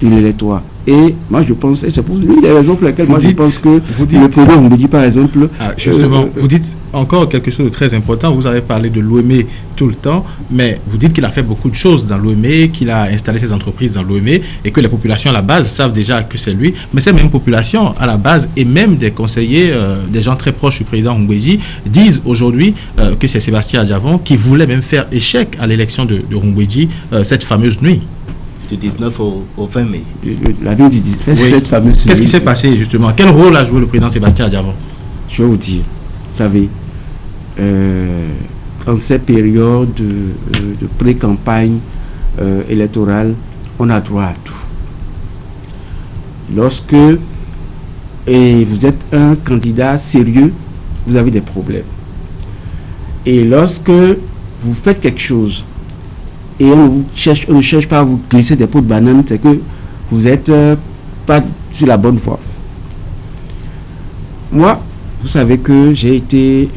de l'électorat. Et moi, je pense, et c'est pour l'une des raisons pour lesquelles je pense que le président Mbeki, par exemple... justement, vous dites encore quelque chose de très important. Vous avez parlé de Lomé tout le temps, mais vous dites qu'il a fait beaucoup de choses dans Lomé, qu'il a installé ses entreprises dans Lomé, et que les populations à la base savent déjà que c'est lui. Mais ces mêmes populations à la base, et même des conseillers, des gens très proches du président Mbeki, disent aujourd'hui que c'est Sébastien Adjavon qui voulait même faire échec à l'élection de Mbeki cette fameuse nuit. Du 19 au 20 mai. La nuit du 19, oui. Cette fameuse nuit. Qu'est-ce qui s'est passé justement? Quel rôle a joué le président Sébastien Adjavon? Je vais vous dire, vous savez, en cette période de pré-campagne électorale, on a droit à tout. Lorsque vous êtes un candidat sérieux, vous avez des problèmes. Et lorsque vous faites quelque chose, et on ne cherche pas à vous glisser des pots de banane, c'est que vous n'êtes pas sur la bonne voie. Moi, vous savez que j'ai été,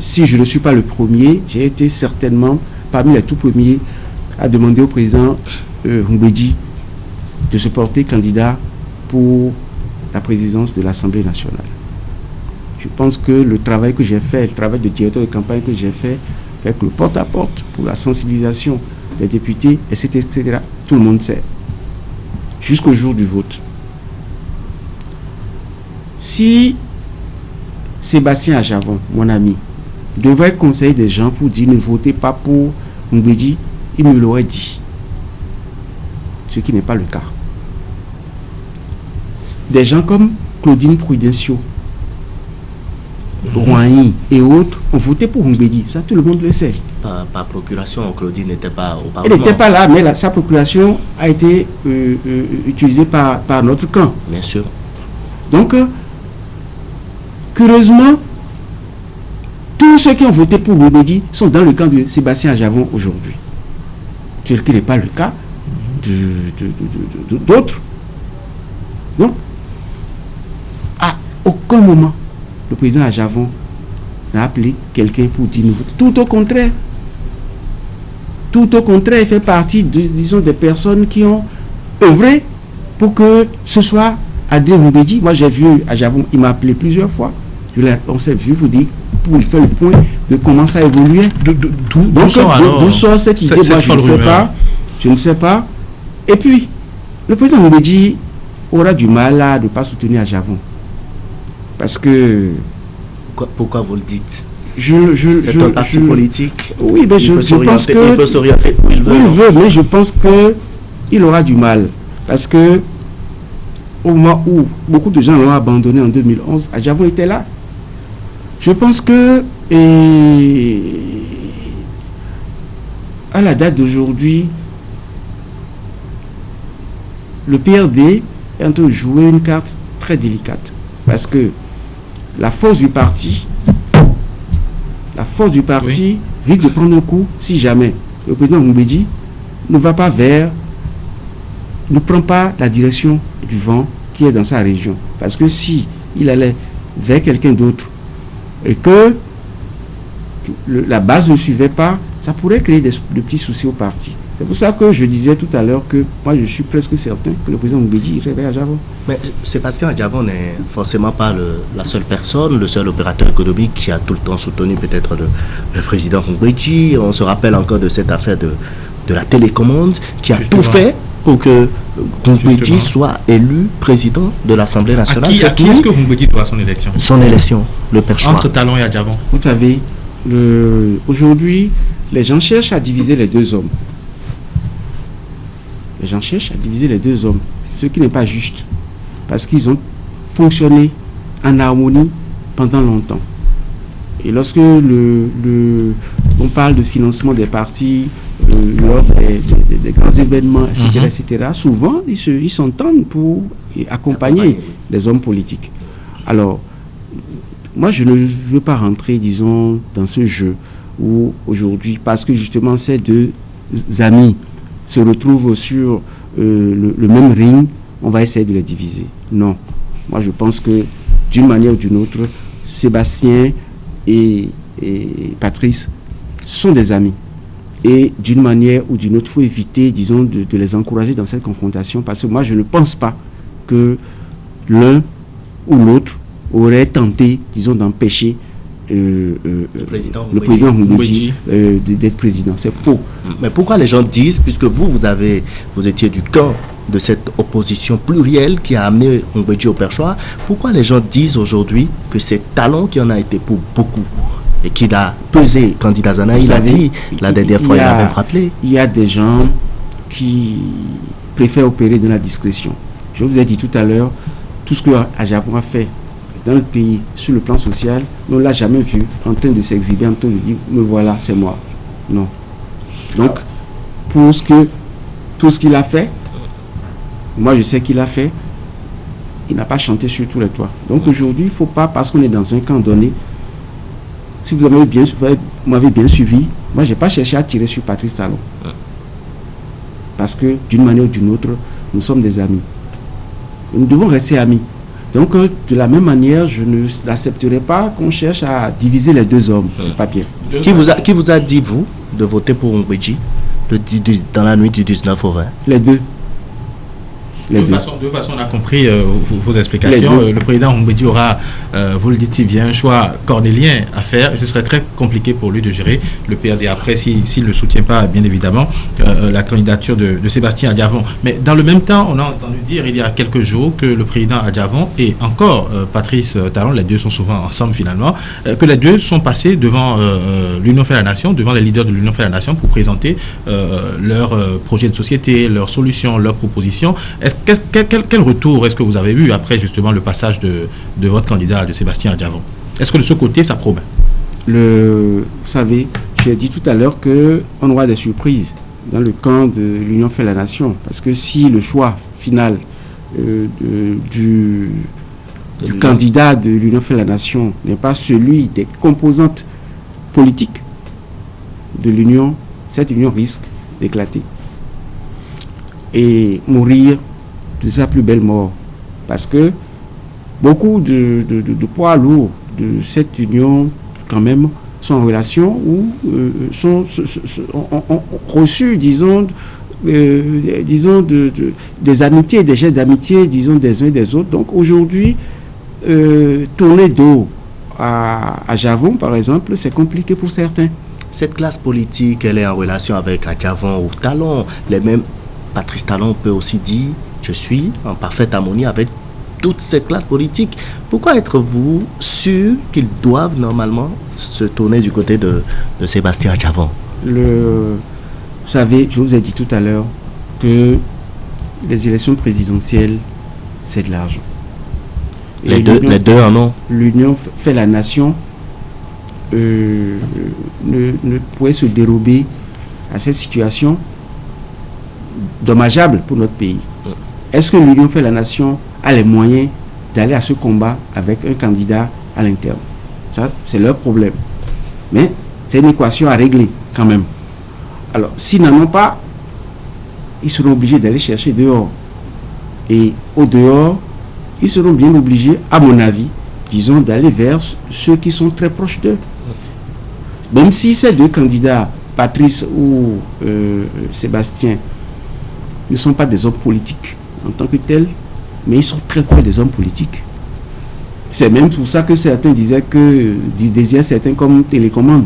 si je ne suis pas le premier, j'ai été certainement parmi les tout premiers à demander au président Mbeki de se porter candidat pour la présidence de l'Assemblée nationale. Je pense que le travail que j'ai fait, le travail de directeur de campagne que j'ai fait, avec le porte-à-porte pour la sensibilisation des députés, etc., tout le monde sait. Jusqu'au jour du vote. Si Sébastien Adjavon, mon ami, devrait conseiller des gens pour dire ne votez pas pour Mbeki, il me l'aurait dit. Ce qui n'est pas le cas. Des gens comme Claudine Prudencio, Rouahi et autres ont voté pour Mbeki. Ça, tout le monde le sait. Par procuration, Claudine n'était pas au Parlement. Elle n'était pas là, mais sa procuration a été utilisée par notre camp. Bien sûr. Donc, curieusement, tous ceux qui ont voté pour Mbeki sont dans le camp de Sébastien Adjavon aujourd'hui. Ce qui n'est pas le cas d'autres. Donc, à aucun moment, le président Adjavon n'a appelé quelqu'un pour dire nouveau. Tout au contraire. Tout au contraire, il fait partie, disons, des personnes qui ont œuvré pour que ce soit Adrien Mbeki. Moi, j'ai vu Adjavon, il m'a appelé plusieurs fois. On s'est vu pour dire, pour faire le point de comment ça évoluait. D'où sort cette idée? Moi, je ne sais pas. Je ne sais pas. Et puis, le président Mbeki aura du mal à ne pas soutenir Adjavon. Parce que... Pourquoi vous le dites? C'est un parti politique. Oui, mais je pense que... Il peut s'orienter où il veut. Il veut, mais je pense qu'il aura du mal. Parce que au moment où beaucoup de gens l'ont abandonné en 2011, Adjavon était là. Je pense que... à la date d'aujourd'hui, le PRD est en train de jouer une carte très délicate. Parce que la force du parti oui, risque de prendre un coup si jamais le président Mbeki ne va pas ne prend pas la direction du vent qui est dans sa région. Parce que si il allait vers quelqu'un d'autre et que la base ne suivait pas, ça pourrait créer de petits soucis au parti. C'est pour ça que je disais tout à l'heure que moi je suis presque certain que le président Mbeki irait vers Adjavon. Mais Sébastien Adjavon n'est forcément pas la seule personne, le seul opérateur économique qui a tout le temps soutenu peut-être le président Mbeki. On se rappelle encore de cette affaire de la télécommande qui a tout fait pour que Mbeki soit élu président de l'Assemblée nationale. À qui est-ce que Mbeki doit son élection? Son élection, le perchoir. Entre Talon et Adjavon. Vous savez, aujourd'hui, les gens cherchent à diviser les deux hommes. Les gens cherchent à diviser les deux hommes, ce qui n'est pas juste, parce qu'ils ont fonctionné en harmonie pendant longtemps. Et lorsque on parle de financement des partis, lors des grands événements, etc., souvent ils s'entendent pour accompagner les hommes politiques. Alors, moi je ne veux pas rentrer, disons, dans ce jeu où aujourd'hui, parce que justement ces deux amis se retrouvent sur le même ring, on va essayer de les diviser. Non. Moi, je pense que d'une manière ou d'une autre, Sébastien et Patrice sont des amis. Et d'une manière ou d'une autre, il faut éviter, disons, de les encourager dans cette confrontation, parce que moi, je ne pense pas que l'un ou l'autre aurait tenté, disons, d'empêcher le président Mbeki d'être président. C'est faux. Mais pourquoi les gens disent, puisque vous étiez du camp de cette opposition plurielle qui a amené Mbeki au perchoir, pourquoi les gens disent aujourd'hui que c'est Talon qui en a été pour beaucoup et qu'il a pesé candidat Zana? Il a dit la dernière fois, il a même rappelé. Il y a des gens qui préfèrent opérer dans la discrétion. Je vous ai dit tout à l'heure, tout ce que Adjavon a fait dans le pays, sur le plan social, on ne l'a jamais vu en train de s'exhiber, en train de dire, me voilà, c'est moi. Non. Donc, pour tout ce qu'il a fait, moi je sais qu'il a fait, il n'a pas chanté sur tous les toits. Donc aujourd'hui, il ne faut pas, parce qu'on est dans un camp donné, si vous m'avez bien suivi, moi je n'ai pas cherché à tirer sur Patrice Talon. Parce que d'une manière ou d'une autre, nous sommes des amis. Nous devons rester amis. Donc, de la même manière, je n'accepterai pas qu'on cherche à diviser les deux hommes. C'est pas bien. Qui vous a dit, vous, de voter pour Mbeki dans la nuit du 19 au 20? Les deux. De toute façon, on a compris vos explications. Le président Mbeki aura, vous le dites si bien, un choix cornélien à faire, et ce serait très compliqué pour lui de gérer le PRD après s'il ne soutient pas, bien évidemment, la candidature de Sébastien Adjavon. Mais dans le même temps, on a entendu dire il y a quelques jours que le président Adjavon et encore Patrice Talon, les deux sont souvent ensemble finalement, que les deux sont passés devant l'Union fait la Nation, devant les leaders de l'Union fait la Nation pour présenter leur projet de société, leurs solutions, leurs propositions. Quel retour est-ce que vous avez eu après justement le passage de votre candidat, de Sébastien Adjavon? Est-ce que de ce côté, ça promet? Vous savez, j'ai dit tout à l'heure qu'on aura des surprises dans le camp de l'Union fait la Nation. Parce que si le choix final du candidat de l'Union fait la Nation n'est pas celui des composantes politiques de l'Union, cette Union risque d'éclater et mourir de sa plus belle mort. Parce que beaucoup de poids lourds de cette union, quand même, sont en relation ou ont reçu, disons, des amitiés, des gestes d'amitié, disons, des uns et des autres. Donc aujourd'hui, tourner dos à Adjavon, par exemple, c'est compliqué pour certains. Cette classe politique, elle est en relation avec Adjavon ou Talon. Les mêmes Patrice Talon peut aussi dire « Je suis en parfaite harmonie avec toute cette classe politique ». Pourquoi êtes-vous sûr qu'ils doivent normalement se tourner du côté de Sébastien Adjavon? Vous savez, je vous ai dit tout à l'heure que les élections présidentielles, c'est de l'argent. Les deux en ont. L'Union fait la Nation ne pourrait se dérober à cette situation dommageable pour notre pays. Est-ce que l'Union fait la Nation a les moyens d'aller à ce combat avec un candidat à l'interne? Ça, c'est leur problème. Mais c'est une équation à régler quand même. Alors, s'ils n'en ont pas, ils seront obligés d'aller chercher dehors. Et au dehors, ils seront bien obligés, à mon avis, disons, d'aller vers ceux qui sont très proches d'eux. Même si ces deux candidats, Patrice ou Sébastien, ne sont pas des hommes politiques en tant que tels, mais ils sont très proches des hommes politiques. C'est même pour ça que certains disaient qu'ils désignent certains comme télécommande.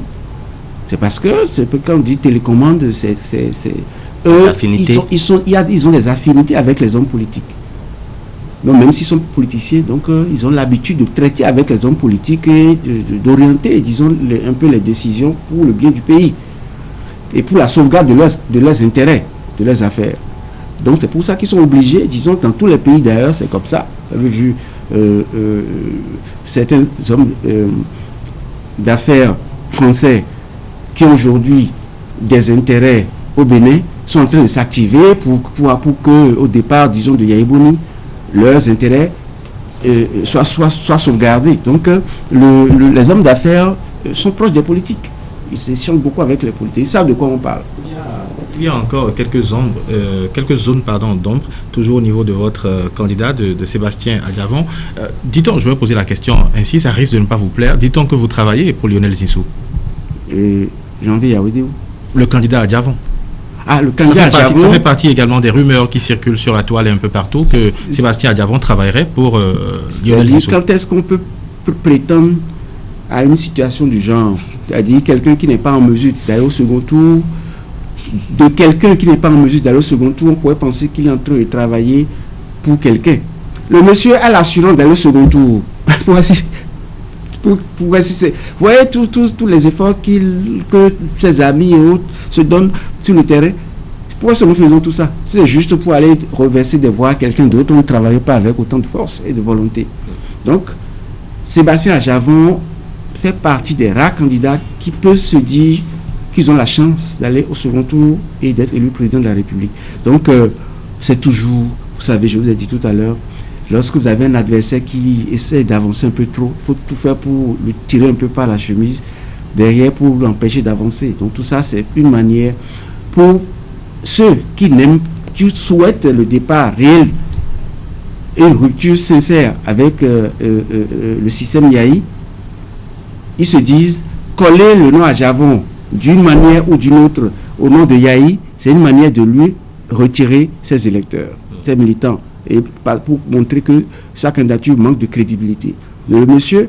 C'est parce que quand on dit télécommande, eux, ils ont des affinités avec les hommes politiques. Donc même s'ils sont politiciens, donc ils ont l'habitude de traiter avec les hommes politiques et d'orienter, disons, un peu les décisions pour le bien du pays et pour la sauvegarde de leurs intérêts, de leurs affaires. Donc c'est pour ça qu'ils sont obligés, disons, dans tous les pays d'ailleurs, c'est comme ça. Vous avez vu certains hommes d'affaires français qui ont aujourd'hui des intérêts au Bénin sont en train de s'activer pour que, au départ, disons, de Yaïbouni, leurs intérêts soient sauvegardés. Donc les hommes d'affaires sont proches des politiques. Ils s'échangent beaucoup avec les politiques. Ils savent de quoi on parle. Il y a encore quelques zones d'ombre, toujours au niveau de votre candidat, de Sébastien Adjavon. Dit-on, je vais poser la question ainsi, ça risque de ne pas vous plaire, dit-on que vous travaillez pour Lionel Zinsou? Janvier Yaoudéou. le candidat Adjavon. Ah, le candidat Adjavon. Ça fait partie également des rumeurs qui circulent sur la toile et un peu partout que Sébastien Adjavon travaillerait pour Lionel Zissou. Quand est-ce qu'on peut prétendre à une situation du genre? C'est-à-dire quelqu'un qui n'est pas en mesure d'aller au second tour, de quelqu'un qui n'est pas en mesure d'aller au second tour, on pourrait penser qu'il est en train de travailler pour quelqu'un. Le monsieur a l'assurance d'aller au second tour. Vous voyez tous les efforts que ses amis et autres se donnent sur le terrain. Pourquoi nous faisons tout ça? C'est juste pour aller reverser des voix à quelqu'un d'autre. On ne travaille pas avec autant de force et de volonté. Donc, Sébastien Adjavon fait partie des rares candidats qui peuvent se dire qu'ils ont la chance d'aller au second tour et d'être élu président de la République. Donc, c'est toujours, vous savez, je vous ai dit tout à l'heure, lorsque vous avez un adversaire qui essaie d'avancer un peu trop, il faut tout faire pour le tirer un peu par la chemise derrière pour l'empêcher d'avancer. Donc tout ça, c'est une manière pour ceux qui souhaitent le départ réel et une rupture sincère avec le système Yahi. Ils se disent, coller le nom Adjavon d'une manière ou d'une autre au nom de Yahi, c'est une manière de lui retirer ses électeurs, ses militants, et pour montrer que sa candidature manque de crédibilité. Mais le monsieur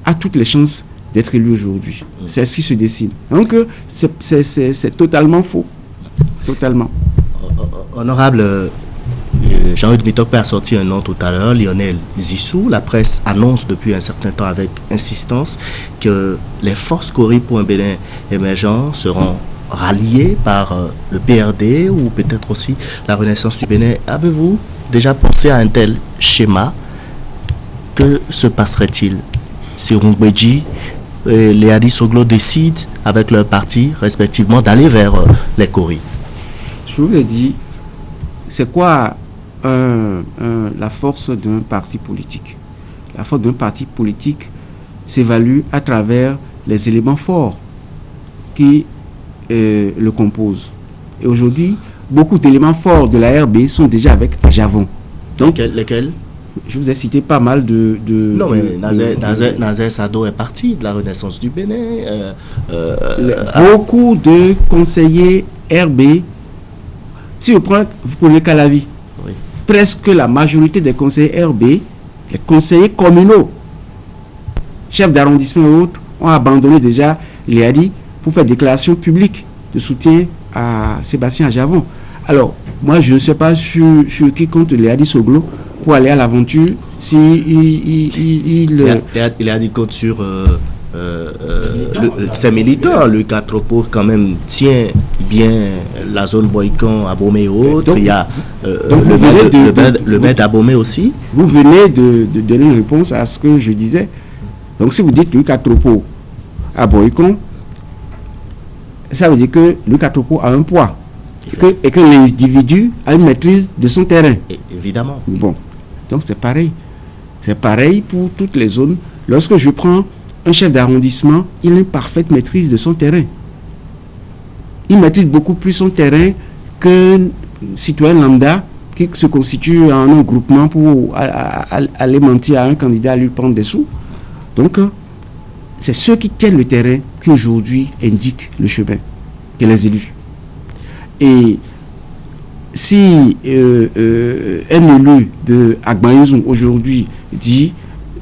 a toutes les chances d'être élu aujourd'hui. C'est ce qui se dessine. Donc, c'est totalement faux. Totalement. Honorable, Jean-Hugues Nitokpe a sorti un nom tout à l'heure, Lionel Zissou. La presse annonce depuis un certain temps avec insistance que les forces Cori pour un Bénin émergent seront ralliées par le PRD ou peut-être aussi la Renaissance du Bénin. Avez-vous déjà pensé à un tel schéma? Que se passerait-il si Rungbeji et Léadi Soglo décident avec leur parti respectivement d'aller vers les Cori? Je vous l'ai dit, c'est quoi la force d'un parti politique? La force d'un parti politique s'évalue à travers les éléments forts qui le composent. Et aujourd'hui, beaucoup d'éléments forts de la RB sont déjà avec Adjavon. Donc, lesquels? Je vous ai cité pas mal de non, mais Nazer Sado est parti de la Renaissance du Bénin. Beaucoup de conseillers RB, si vous prenez Calavi, oui, presque la majorité des conseillers RB, les conseillers communaux, chefs d'arrondissement et autres, ont abandonné déjà Léadi pour faire déclaration publique de soutien à Sébastien Adjavon. Alors, moi, je ne sais pas sur qui compte Léadi Soglo pour aller à l'aventure. Si Léadi compte sur ses militants. Le Catropo, quand même, tient bien la zone Boykan, Abomey et autres. Donc, il y a le maire d'Abomey aussi. Vous venez de donner une réponse à ce que je disais. Donc, si vous dites le Catropo à Boykan, ça veut dire que le Catropo a un poids. Et que l'individu a une maîtrise de son terrain. Évidemment. Bon, donc c'est pareil. C'est pareil pour toutes les zones. Lorsque je prends un chef d'arrondissement, il a une parfaite maîtrise de son terrain. Il maîtrise beaucoup plus son terrain qu'un citoyen lambda qui se constitue en un groupement pour aller mentir à un candidat, à lui prendre des sous. Donc, c'est ceux qui tiennent le terrain qui aujourd'hui indiquent le chemin, que les élus. Et si un élu de Agbaïzoum aujourd'hui dit,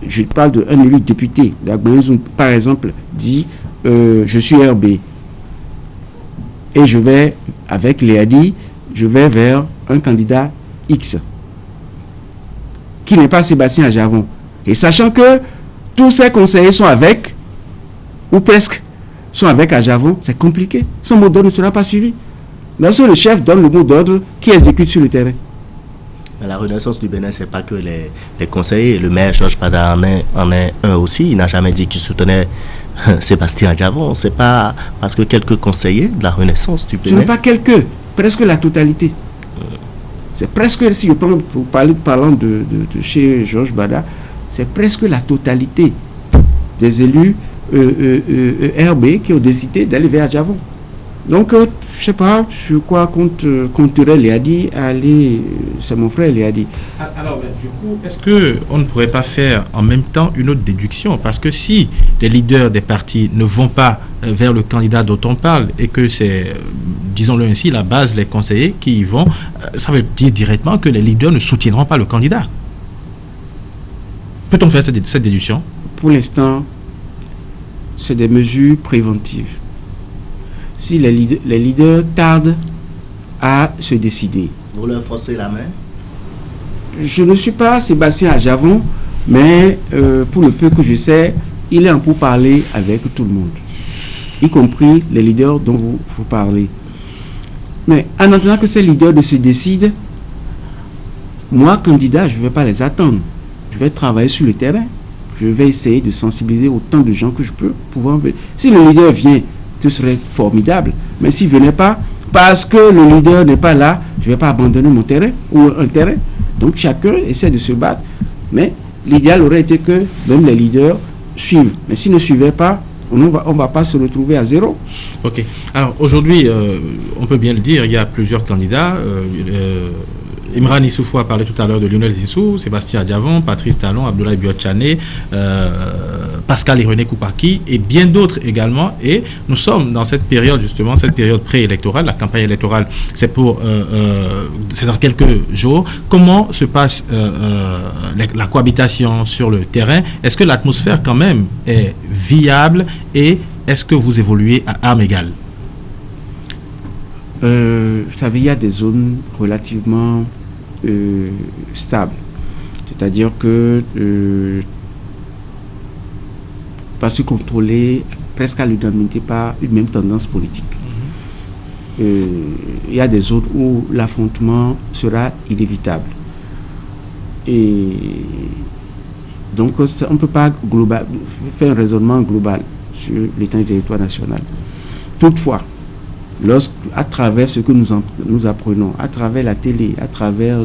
je parle d'un élu député d'Agbaïzoum par exemple, dit je suis RB et je vais avec Léadi, je vais vers un candidat X qui n'est pas Sébastien Adjavon, et sachant que tous ces conseillers sont avec ou presque sont avec Adjavon, c'est compliqué, son mot d'ordre ne sera pas suivi. Lorsque le chef donne le mot d'ordre, qui exécute sur le terrain? La Renaissance du Bénin, c'est pas que les conseillers. Le maire Georges Pada en est un aussi. Il n'a jamais dit qu'il soutenait Sébastien Adjavon. C'est pas parce que quelques conseillers de la Renaissance du Bénin. Ce n'est pas quelques, presque la totalité. C'est presque, si je parlant de chez Georges Bada, c'est presque la totalité des élus RB qui ont décidé d'aller vers Adjavon. Donc, je ne sais pas sur quoi compterait Léadi aller. C'est mon frère Léadi. Alors, du coup, est-ce qu'on ne pourrait pas faire en même temps une autre déduction? Parce que si les leaders des partis ne vont pas vers le candidat dont on parle et que c'est, disons-le ainsi, la base, les conseillers qui y vont, ça veut dire directement que les leaders ne soutiendront pas le candidat. Peut-on faire cette déduction? Pour l'instant, c'est des mesures préventives. Si les leaders tardent à se décider. Vous leur forcez la main? Je ne suis pas Sébastien Adjavon, mais pour le peu que je sais, il est en pourparlers avec tout le monde, y compris les leaders dont vous parlez. Mais en attendant que ces leaders se décident, moi, candidat, je ne vais pas les attendre. Je vais travailler sur le terrain. Je vais essayer de sensibiliser autant de gens que je peux pouvoir venir. Si le leader vient, ce serait formidable. Mais s'il ne venait pas, parce que le leader n'est pas là, je ne vais pas abandonner mon terrain ou un terrain. Donc chacun essaie de se battre. Mais l'idéal aurait été que même les leaders suivent. Mais s'ils ne suivaient pas, on ne va pas se retrouver à zéro. Ok. Alors aujourd'hui, on peut bien le dire, il y a plusieurs candidats. Imran Issoufou a parlé tout à l'heure de Lionel Zinsou, Sébastien Adjavon, Patrice Talon, Abdoulaye Biotchane, Pascal Irené Koupaki et bien d'autres également. Et nous sommes dans cette période, justement, cette période préélectorale. La campagne électorale, c'est dans quelques jours. Comment se passe la cohabitation sur le terrain? Est-ce que l'atmosphère quand même est viable et est-ce que vous évoluez à armes égales? Vous savez, il y a des zones relativement stables. C'est-à-dire que pas se contrôler presque à l'unanimité par une même tendance politique. Il y a des zones où l'affrontement sera inévitable. Et donc, on ne peut pas faire un raisonnement global sur l'état du territoire national. Toutefois, à travers ce que nous apprenons, à travers la télé, à travers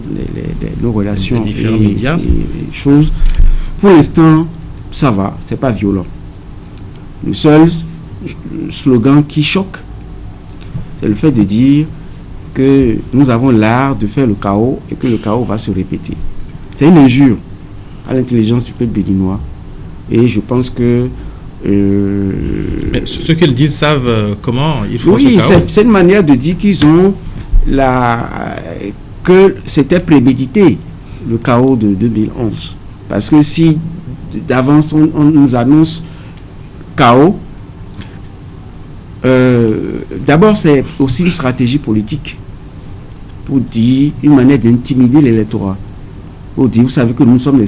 nos relations, les différents médias, et choses, pour l'instant, ça va, c'est pas violent. Le seul slogan qui choque, c'est le fait de dire que nous avons l'art de faire le chaos et que le chaos va se répéter. C'est une injure à l'intelligence du peuple béninois. Et je pense que mais ceux qu'ils disent savent comment il faut. Oui, c'est une manière de dire qu'ils ont que c'était prémédité, le chaos de 2011. Parce que si d'avance on nous annonce chaos, d'abord c'est aussi une stratégie politique pour dire une manière d'intimider l'électorat. Pour dire, vous savez que nous sommes les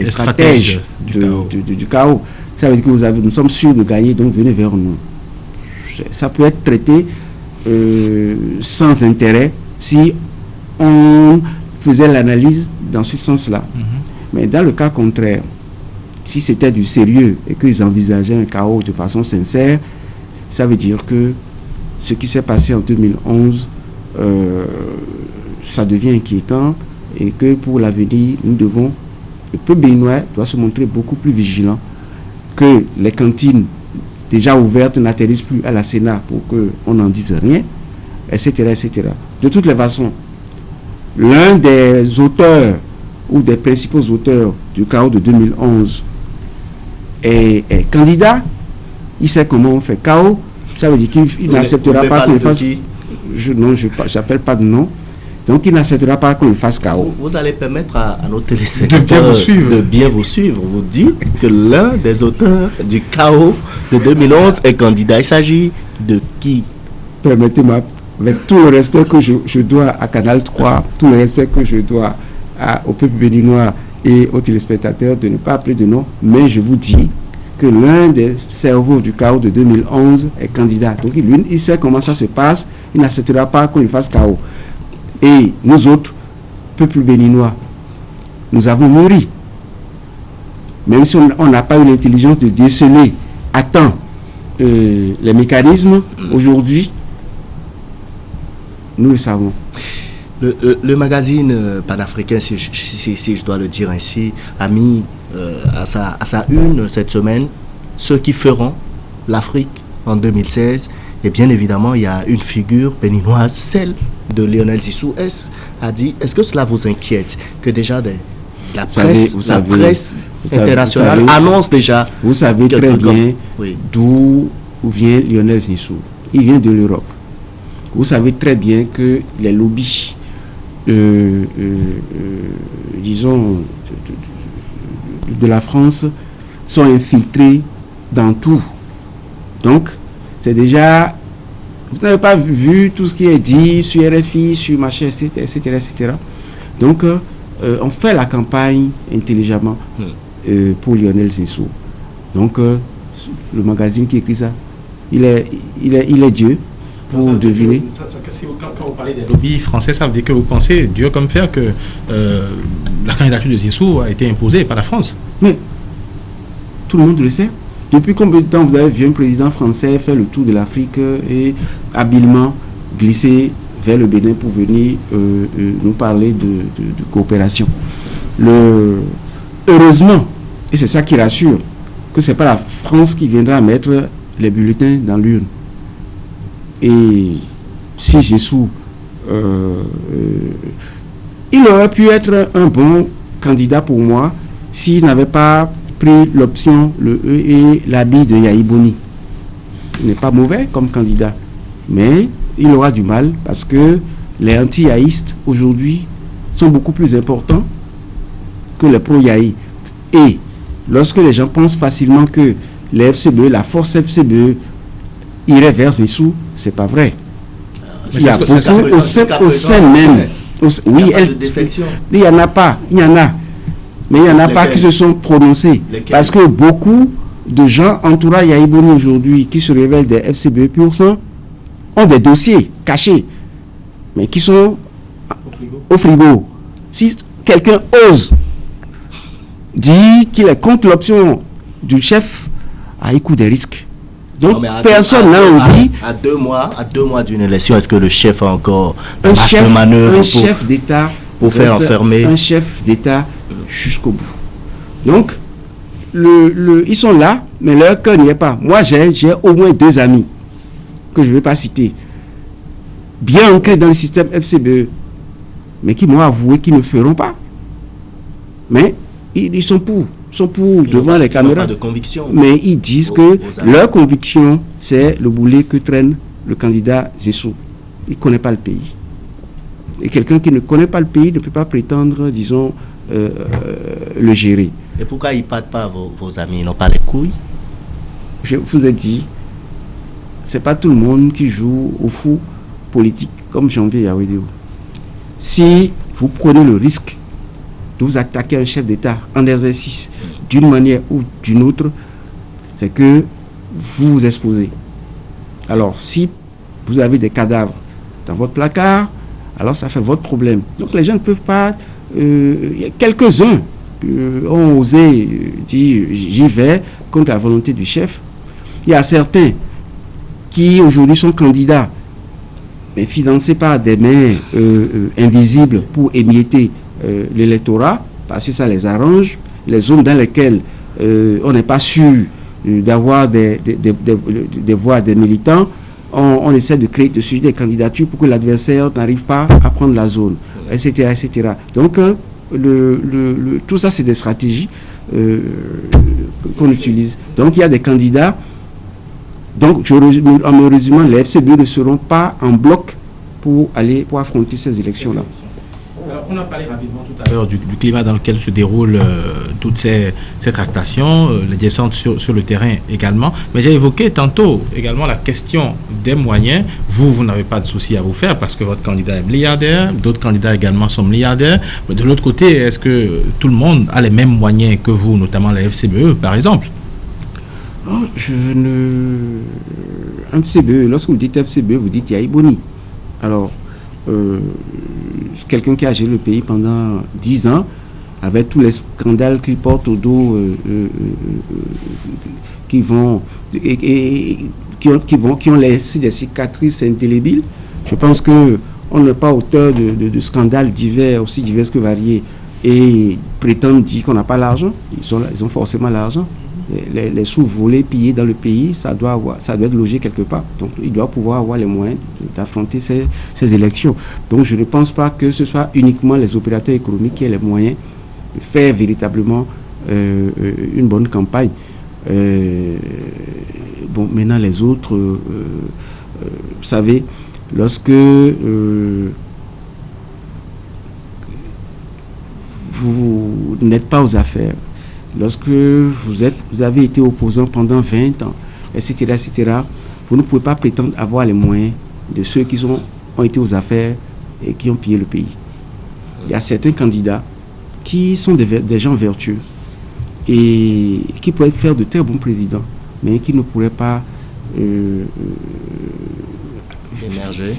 stratèges du chaos. Ça veut dire que nous sommes sûrs de gagner, donc venez vers nous. Ça peut être traité sans intérêt si on faisait l'analyse dans ce sens-là. Mais dans le cas contraire, si c'était du sérieux et qu'ils envisageaient un chaos de façon sincère, ça veut dire que ce qui s'est passé en 2011, ça devient inquiétant et que pour l'avenir, le peuple béninois doit se montrer beaucoup plus vigilant, que les cantines déjà ouvertes n'atterrissent plus à la Sénat pour qu'on n'en dise rien, etc., etc. De toutes les façons, l'un des auteurs ou des principaux auteurs du chaos de 2011 est candidat. Il sait comment on fait chaos. Ça veut dire qu'il n'acceptera pas qu'on le fasse. Je n'appelle pas de nom. Donc il n'acceptera pas qu'on le fasse chaos. Vous allez permettre à nos téléspectateurs de bien vous suivre. Vous dites que l'un des auteurs du chaos de 2011 est candidat. Il s'agit de qui? Permettez-moi, avec tout le respect que je dois à Canal 3, tout le respect que je dois au peuple béninois et aux téléspectateurs, de ne pas appeler de nom, mais je vous dis que l'un des cerveaux du chaos de 2011 est candidat. Donc il sait comment ça se passe, il n'acceptera pas qu'on lui fasse chaos. Et nous autres, peuple béninois, nous avons mûri. Même si on n'a pas eu l'intelligence de déceler à temps les mécanismes, aujourd'hui, nous le savons. Le magazine panafricain, si je dois le dire ainsi, a mis à sa une cette semaine ceux qui feront l'Afrique en 2016 Et bien évidemment, il y a une figure béninoise, celle de Lionel Zissou. Est-ce que cela vous inquiète que déjà la presse internationale annonce déjà... Vous savez très bien d'où vient Lionel Zissou. Il vient de l'Europe. Vous savez très bien que les lobbies, disons, de la France sont infiltrés dans tout. Donc, c'est déjà... Vous n'avez pas vu tout ce qui est dit sur RFI, sur machin, etc. Donc, on fait la campagne intelligemment pour Lionel Zissou. Donc, le magazine qui écrit ça, il est Dieu pour deviner. Quand vous parlez des lobbies français, ça veut dire que vous pensez, Dieu comme fer, que la candidature de Zissou a été imposée par la France. Mais tout le monde le sait. Depuis combien de temps vous avez vu un président français faire le tour de l'Afrique et habilement glisser vers le Bénin pour venir nous parler de coopération? Heureusement, et c'est ça qui rassure, que ce n'est pas la France qui viendra mettre les bulletins dans l'urne. Et si Zissou, il aurait pu être un bon candidat pour moi s'il n'avait pas pris l'option, le E et l'habit de Yahi Boni. Il n'est pas mauvais comme candidat, mais il aura du mal parce que les anti-yahistes aujourd'hui sont beaucoup plus importants que les pro-yahi. Et lorsque les gens pensent facilement que les FCBE, la force FCBE irait vers Zissou, c'est pas vrai. Il y a beaucoup au sein même. Oui, il n'y en a pas. Il y en a. Mais il n'y en a pas qui se sont prononcés. Parce que beaucoup de gens entourant Yahi Boni aujourd'hui qui se révèlent des FCBE pur sang ont des dossiers cachés, mais qui sont au frigo. Si quelqu'un ose dire qu'il est contre l'option du chef, il court des risques. Donc personne n'a envie. À deux mois d'une élection, est-ce que le chef a encore un chef, de manœuvre chef d'État pour faire enfermer un chef d'État jusqu'au bout? Donc ils sont là, mais leur cœur n'y est pas. Moi, j'ai au moins 2 amis que je ne vais pas citer, bien ancrés dans le système FCBE, mais qui m'ont avoué qu'ils ne feront pas. Mais ils sont pour devant les caméras. Pas de conviction. Mais ils disent que leur conviction, c'est le boulet que traîne le candidat Zissou. Il ne connaît pas le pays. Et quelqu'un qui ne connaît pas le pays ne peut pas prétendre, disons, le gérer. Et pourquoi ils ne partent pas vos amis? Ils n'ont pas les couilles? Je vous ai dit, c'est pas tout le monde qui joue au fou politique, comme Janvier Yawedeo. Si vous prenez le risque de vous attaquer à un chef d'État en exercice d'une manière ou d'une autre, c'est que vous vous exposez. Alors, si vous avez des cadavres dans votre placard, alors ça fait votre problème. Donc les gens ne peuvent pas... Il y a quelques-uns ont osé dire j'y vais contre la volonté du chef. Il y a certains qui aujourd'hui sont candidats, mais financés par des mains invisibles pour émietter l'électorat, parce que ça les arrange. Les zones dans lesquelles on n'est pas sûr d'avoir des voix des militants, on essaie de créer des candidatures pour que l'adversaire n'arrive pas à prendre la zone, etc. etc. Donc, tout ça, c'est des stratégies qu'on utilise. Donc, il y a des candidats. Donc, en me résumant, les FCBE ne seront pas en bloc pour affronter ces élections-là. Alors, on a parlé rapidement tout à l'heure du climat dans lequel se déroulent toutes ces tractations, les descentes sur le terrain également. Mais j'ai évoqué tantôt également la question des moyens. Vous n'avez pas de souci à vous faire parce que votre candidat est milliardaire, d'autres candidats également sont milliardaires. Mais de l'autre côté, est-ce que tout le monde a les mêmes moyens que vous, notamment la FCBE par exemple? FCBE, lorsque vous dites FCBE, vous dites Yahi Boni. Alors, quelqu'un qui a géré le pays pendant 10 ans, avec tous les scandales qu'il porte au dos, qui ont laissé des cicatrices indélébiles. Je pense que on n'est pas auteur de scandales divers, aussi divers que variés, et prétendent dire qu'on n'a pas l'argent. Ils ont forcément l'argent. les sous volés, pillés dans le pays, ça doit être logé quelque part. Donc il doit pouvoir avoir les moyens d'affronter ces élections. Donc je ne pense pas que ce soit uniquement les opérateurs économiques qui aient les moyens de faire véritablement une bonne campagne. Bon, maintenant les autres, vous savez, lorsque vous n'êtes pas aux affaires, lorsque vous avez été opposant pendant 20 ans, etc., vous ne pouvez pas prétendre avoir les moyens de ceux qui ont été aux affaires et qui ont pillé le pays. Il y a certains candidats qui sont des gens vertueux et qui pourraient faire de très bons présidents, mais qui ne pourraient pas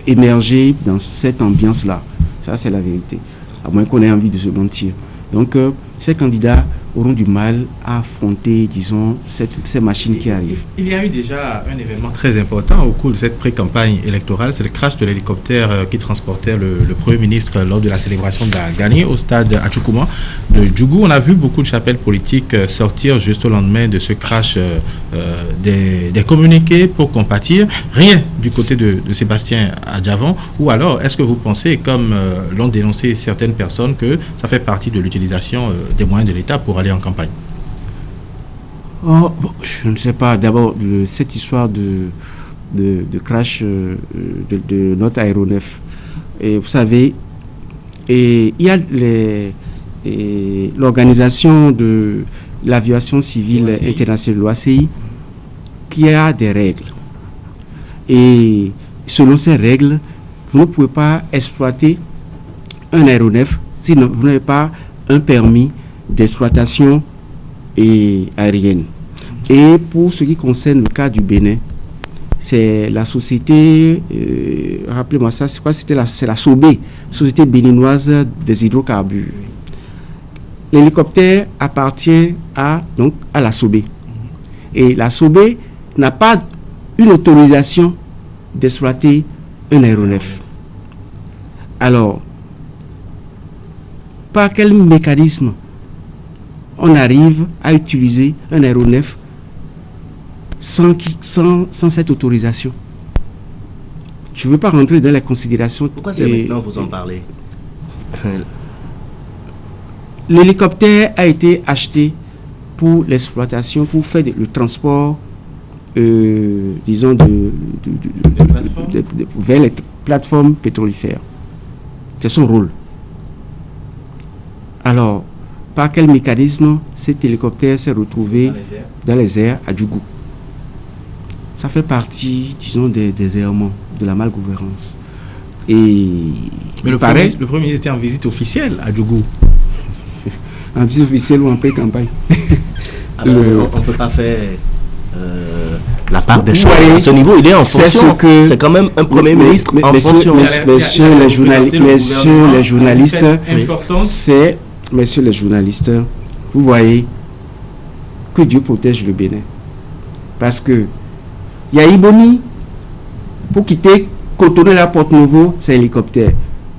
émerger dans cette ambiance-là. Ça, c'est la vérité. À moins qu'on ait envie de se mentir. Donc, ces candidats auront du mal à affronter, disons, ces machines qui arrivent. Il y a eu déjà un événement très important au cours de cette pré-campagne électorale, c'est le crash de l'hélicoptère qui transportait le Premier ministre lors de la célébration de la gagnée au stade Atchoukouma de Djougou. On a vu beaucoup de chapelles politiques sortir juste au lendemain de ce crash des communiqués pour compatir. Rien du côté de Sébastien Adjavon. Ou alors, est-ce que vous pensez, comme l'ont dénoncé certaines personnes, que ça fait partie de l'utilisation des moyens de l'État pour aller en campagne? Je ne sais pas. D'abord, cette histoire de crash de notre aéronef. Et vous savez, il y a l'organisation de l'aviation civile internationale, l'OACI, qui a des règles. Et selon ces règles, vous ne pouvez pas exploiter un aéronef si vous n'avez pas un permis d'exploitation aérienne. Et pour ce qui concerne le cas du Bénin, c'est la société, rappelez-moi ça, c'est quoi? C'est la SOBE, Société béninoise des hydrocarbures. L'hélicoptère appartient à la SOBE. Et la SOBE n'a pas une autorisation d'exploiter un aéronef. Alors, par quel mécanisme on arrive à utiliser un aéronef sans cette autorisation? Je ne veux pas rentrer dans les considérations. Pourquoi c'est maintenant vous en parlez? L'hélicoptère a été acheté pour l'exploitation, pour faire le transport, disons, vers les plateformes pétrolifères. C'est son rôle. Alors, par quel mécanisme cet hélicoptère s'est retrouvé dans les airs à Djougou? Ça fait partie, disons, des errements, de la malgouvernance. Mais le Premier ministre était en visite officielle à Djougou. En visite officielle ou en pré-campagne? On ne peut pas faire la part des choses. À ce niveau, il est en fonction. C'est quand même un Premier ministre en fonction. Messieurs les journalistes, vous voyez que Dieu protège le Bénin. Parce que il y a Iboni, pour quitter Cotonou la Porte-Nouveau, c'est hélicoptère.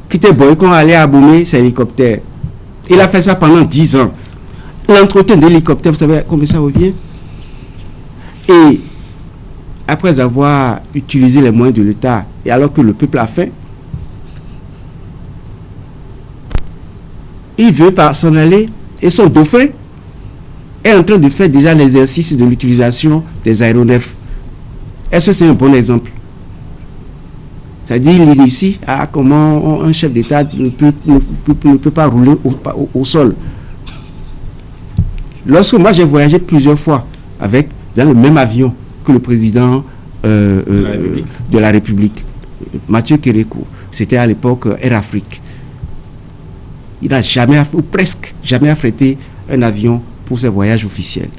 Quitter Boycon, aller à Boumé, c'est hélicoptère. Il a fait ça pendant 10 ans. L'entretien d'hélicoptère, vous savez combien ça revient? Et après avoir utilisé les moyens de l'État, et alors que le peuple a faim, il veut s'en aller, et son dauphin est en train de faire déjà l'exercice de l'utilisation des aéronefs. Est-ce que c'est un bon exemple? C'est-à-dire, il initie à comment un chef d'État ne peut pas rouler au sol. Lorsque moi j'ai voyagé plusieurs fois dans le même avion que le président de la République, Mathieu Kérékou, c'était à l'époque Air Afrique. Il n'a jamais, ou presque jamais, affrété un avion pour ses voyages officiels.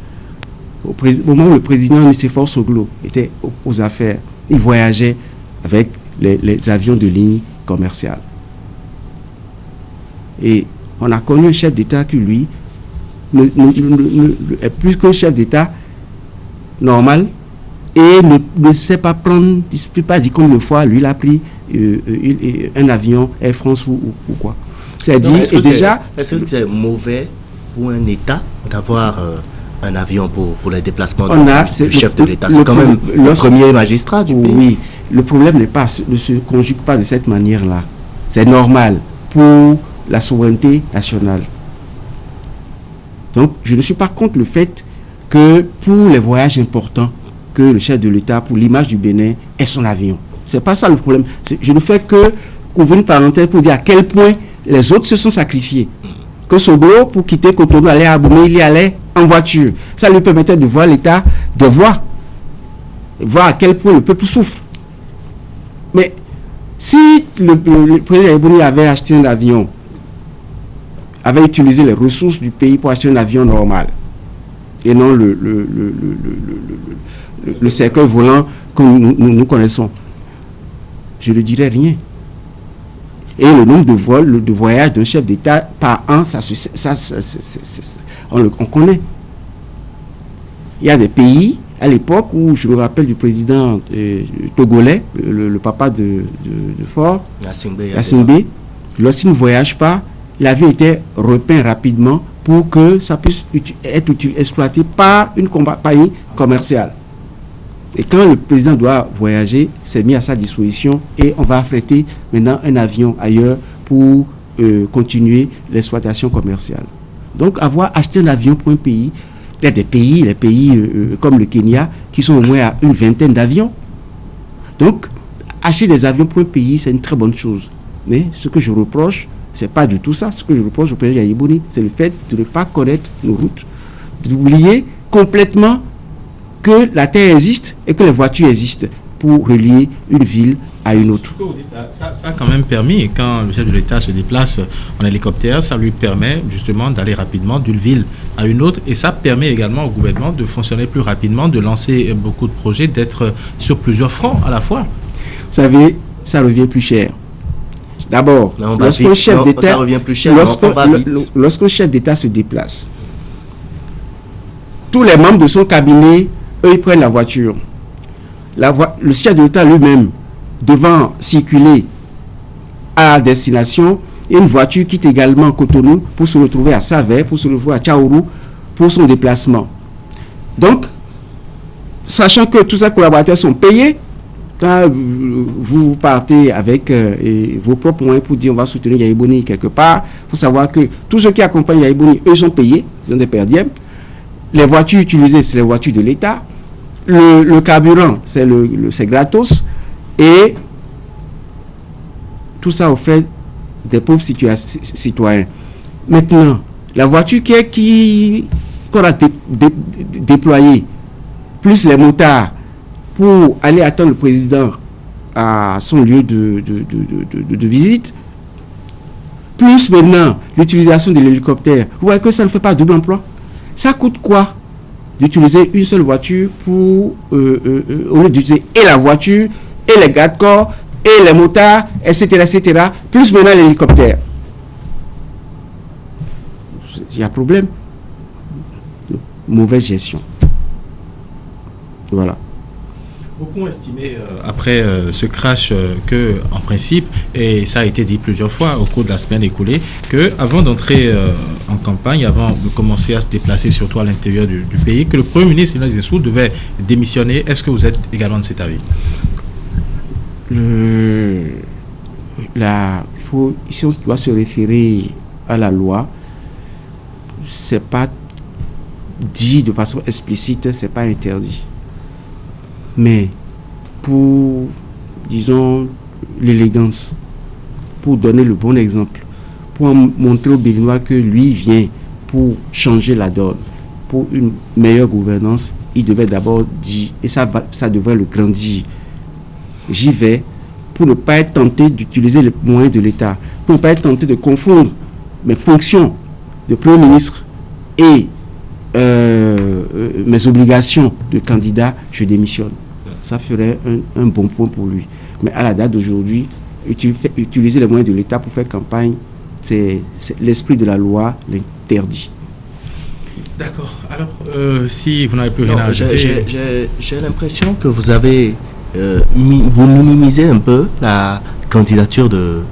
Au moment où le président Nicéphore Soglo était aux affaires, il voyageait avec les avions de ligne commerciale. Et on a connu un chef d'État qui, lui, est plus qu'un chef d'État normal et ne sait pas prendre, je ne peux pas dire combien de fois, lui, il a pris un avion Air France ou quoi. C'est-à-dire, est-ce que c'est mauvais pour un État d'avoir un avion pour les déplacements du chef de l'État. C'est quand même le premier magistrat du pays. Oui, le problème ne se conjugue pas de cette manière-là. C'est normal pour la souveraineté nationale. Donc, je ne suis pas contre le fait que pour les voyages importants, que le chef de l'État, pour l'image du Bénin, ait son avion. C'est pas ça le problème. Je ne fais que ouvrir une parenthèse pour dire à quel point les autres se sont sacrifiés. Que Soglo, pour quitter Cotonou, aller à Abomey, il y allait en voiture. Ça lui permettait de voir l'état des voies, voir à quel point le peuple souffre. Mais si le président Yahya avait acheté un avion, avait utilisé les ressources du pays pour acheter un avion normal, et non le cercueil volant que nous connaissons, je ne dirais rien. Et le nombre de vols, de voyages d'un chef d'État par an, on connaît. Il y a des pays, à l'époque, où je me rappelle du président togolais, le papa de Fort, Yassingbe, lorsqu'il ne voyage pas, l'avion était repeint rapidement pour que ça puisse être exploité par une compagnie commerciale. Et quand le président doit voyager, c'est mis à sa disposition et on va affréter maintenant un avion ailleurs pour continuer l'exploitation commerciale. Donc avoir acheté un avion pour un pays, il y a des pays, les pays comme le Kenya, qui sont au moins à une vingtaine d'avions. Donc acheter des avions pour un pays, c'est une très bonne chose. Mais ce que je reproche, c'est pas du tout ça. Ce que je reproche au président Yahya Boni, c'est le fait de ne pas connaître nos routes, d'oublier complètement que la terre existe et que les voitures existent pour relier une ville à une autre. Ça a quand même permis, quand le chef de l'État se déplace en hélicoptère, ça lui permet justement d'aller rapidement d'une ville à une autre et ça permet également au gouvernement de fonctionner plus rapidement, de lancer beaucoup de projets, d'être sur plusieurs fronts à la fois. Vous savez, ça revient plus cher. D'abord, lorsqu'un chef d'État, lorsqu'un chef d'État se déplace, tous les membres de son cabinet, eux, ils prennent la voiture. Le chef de l'État lui-même, devant circuler à destination, une voiture quitte également Cotonou pour se retrouver à Savè, pour se retrouver à Tchaourou, pour son déplacement. Donc, sachant que tous ces collaborateurs sont payés, quand vous partez avec vos propres moyens pour dire on va soutenir Yahya Boni quelque part, il faut savoir que tous ceux qui accompagnent Yahya Boni, eux sont payés, ils ont des per diem. Les voitures utilisées, c'est les voitures de l'État. Le carburant, c'est gratos. Et tout ça au fait des pauvres citoyens. Maintenant, la voiture qu'on a déployée, plus les motards, pour aller attendre le président à son lieu de visite, plus maintenant l'utilisation de l'hélicoptère, vous voyez que ça ne fait pas double emploi. Ça coûte quoi d'utiliser une seule voiture pour au lieu d'utiliser et la voiture, et les garde-corps, et les motards, etc., plus maintenant l'hélicoptère. Il y a problème. Mauvaise gestion. Voilà. Beaucoup ont estimé après ce crash que, en principe, et ça a été dit plusieurs fois au cours de la semaine écoulée, que avant d'entrer en campagne, avant de commencer à se déplacer surtout à l'intérieur du pays, que le Premier ministre Lionel Zinsou devait démissionner. Est-ce que vous êtes également de cet avis? Si on doit se référer à la loi, c'est pas dit de façon explicite, c'est pas interdit. Mais pour, disons, l'élégance, pour donner le bon exemple, pour montrer aux Béninois que lui vient pour changer la donne, pour une meilleure gouvernance, il devait d'abord dire, et ça devrait le grandir, j'y vais pour ne pas être tenté d'utiliser les moyens de l'État, pour ne pas être tenté de confondre mes fonctions de Premier ministre et mes obligations de candidat, je démissionne. Ça ferait un bon point pour lui. Mais à la date d'aujourd'hui, utiliser les moyens de l'État pour faire campagne, c'est l'esprit de la loi l'interdit. D'accord. Alors, si vous n'avez plus rien à ajouter... J'ai l'impression que vous avez... vous minimisez un peu la candidature de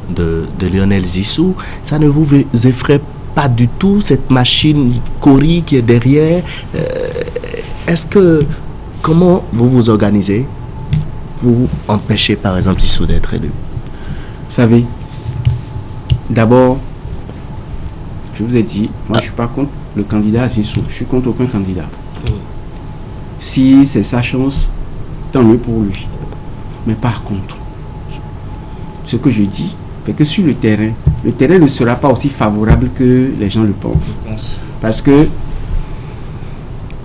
Lionel Zinsou. Ça ne vous effraie pas du tout cette machine Cori qui est derrière. Comment vous vous organisez pour empêcher, par exemple, Zissou d'être élu? Vous savez, d'abord, je vous ai dit, moi je ne suis pas contre le candidat Zissou, je suis contre aucun candidat. Si c'est sa chance, tant mieux pour lui. Mais par contre, ce que je dis, c'est que sur le terrain ne sera pas aussi favorable que les gens le pensent. Parce que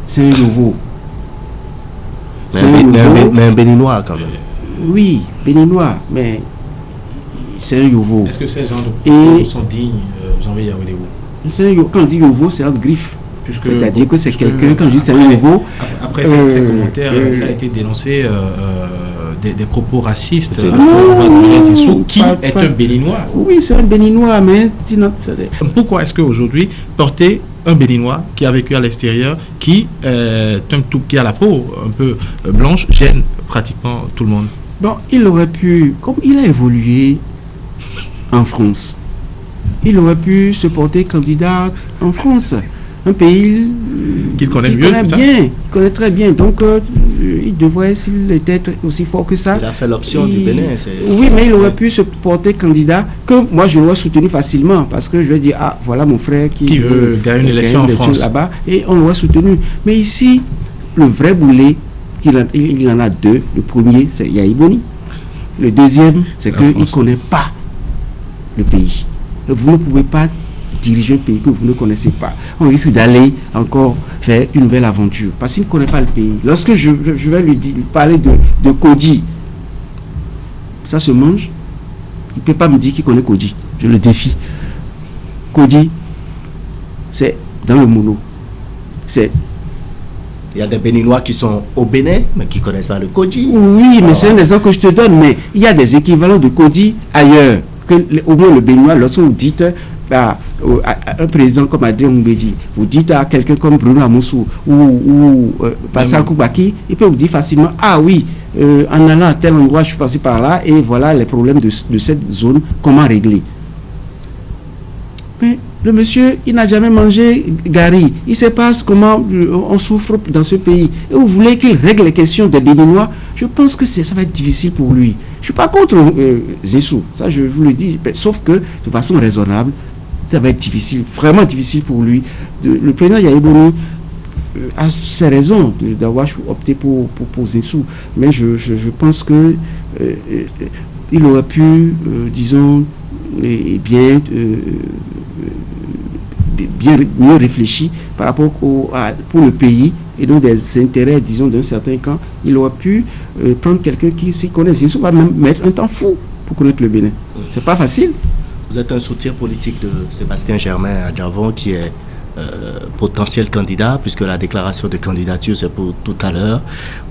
c'est un nouveau. Mais un Béninois quand même. Oui, Béninois, mais c'est un nouveau. Est-ce que ces gens de sont dignes, Jean-Louis Yaoundé? Quand on dit nouveau, c'est un griffe. C'est-à-dire que c'est quelqu'un, quand je dis c'est un nouveau. Après ces commentaires, il a été dénoncé des propos racistes. Qui est un Béninois? Oui, c'est un Béninois, mais pourquoi est-ce qu'aujourd'hui, porter un Béninois qui a vécu à l'extérieur, qui a la peau un peu blanche, gêne pratiquement tout le monde? Bon, il aurait pu, comme il a évolué en France, il aurait pu se porter candidat en France. Un pays qu'il connaît mieux, bien, il connaît très bien. Donc, il devrait, s'il était aussi fort que ça... Il a fait l'option du Bénin. Oui, mais il aurait pu se porter candidat, que moi, je l'aurais soutenu facilement, parce que je vais dire, ah, voilà mon frère qui veut gagner une élection en France. Là-bas, et on l'aurait soutenu. Mais ici, le vrai boulet, il en a deux. Le premier, c'est Yahi Boni. Le deuxième, c'est qu'il ne connaît pas le pays. Vous ne pouvez pas diriger un pays que vous ne connaissez pas. On risque d'aller encore faire une nouvelle aventure parce qu'il ne connaît pas le pays. Lorsque je vais lui parler de Kodji, ça se mange. Il ne peut pas me dire qu'il connaît Kodji. Je le défie. Kodji, c'est dans le mono. Il y a des Béninois qui sont au Bénin, mais qui ne connaissent pas le Kodji. Oui, mais c'est un exemple que je te donne. Mais il y a des équivalents de Kodji ailleurs. Au moins le Béninois, lorsque vous dites à un président comme Adrien Mbedi, vous dites à quelqu'un comme Bruno Amoussou ou Pascal Koubaki, il peut vous dire facilement, ah oui, en allant à tel endroit, je suis passé par là et voilà les problèmes de cette zone, comment régler. Mais le monsieur, il n'a jamais mangé gari, il ne sait pas comment on souffre dans ce pays. Et vous voulez qu'il règle les questions des Béninois? Je pense que ça va être difficile pour lui. Je ne suis pas contre Zissou, ça je vous le dis, sauf que de façon raisonnable, ça va être difficile, vraiment difficile pour lui. Le président Yahi Boni a ses raisons d'avoir opté pour Zissou, mais je pense que il aurait pu, disons, bien mieux réfléchi par rapport pour le pays et donc des intérêts, disons, d'un certain camp. Il aurait pu prendre quelqu'un qui s'y connaît. Zissou va même mettre un temps fou pour connaître le Bénin. C'est pas facile. Vous êtes un soutien politique de Sébastien Germain Adjavon qui est potentiel candidat, puisque la déclaration de candidature c'est pour tout à l'heure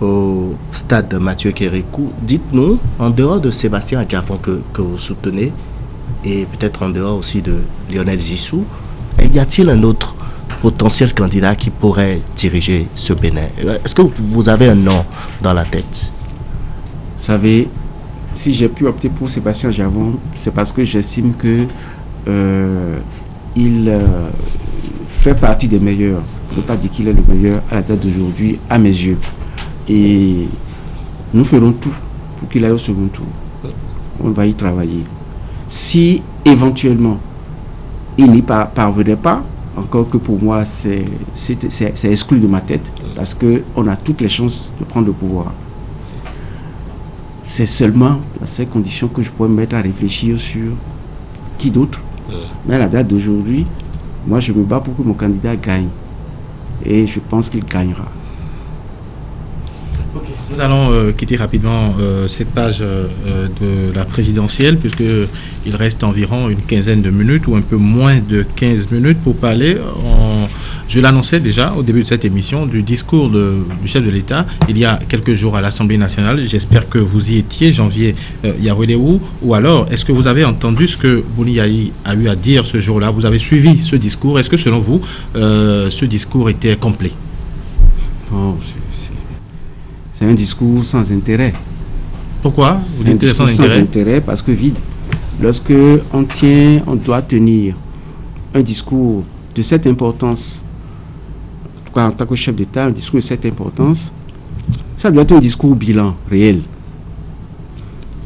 au stade de Mathieu Kérékou. Dites-nous, en dehors de Sébastien Adjavon que vous soutenez et peut-être en dehors aussi de Lionel Zissou, y a-t-il un autre potentiel candidat qui pourrait diriger ce Bénin? Est-ce que vous avez un nom dans la tête? Vous savez, si j'ai pu opter pour Sébastien Adjavon, c'est parce que j'estime que il fait partie des meilleurs. Je ne peux pas dire qu'il est le meilleur à la date d'aujourd'hui, à mes yeux. Et nous ferons tout pour qu'il aille au second tour. On va y travailler. Si éventuellement il n'y parvenait pas, encore que pour moi c'est exclu de ma tête, parce qu'on a toutes les chances de prendre le pouvoir. C'est seulement à ces conditions que je pourrais me mettre à réfléchir sur qui d'autre. Mais à la date d'aujourd'hui, moi je me bats pour que mon candidat gagne. Et je pense qu'il gagnera. Okay. Nous allons quitter rapidement cette page de la présidentielle, puisqu'il reste environ une quinzaine de minutes ou un peu moins de 15 minutes pour parler. Je l'annonçais déjà au début de cette émission du discours du chef de l'État il y a quelques jours à l'Assemblée nationale. J'espère que vous y étiez, Janvier Yaoundé, ou alors est-ce que vous avez entendu ce que Boni Yahi a eu à dire ce jour-là? Vous avez suivi ce discours? Est-ce que selon vous, ce discours était complet? Oh, c'est un discours sans intérêt. Pourquoi vous dites sans intérêt? Parce que vide. Lorsque on doit tenir un discours de cette importance, en tout cas en tant que chef d'État, un discours de cette importance, ça doit être un discours bilan réel.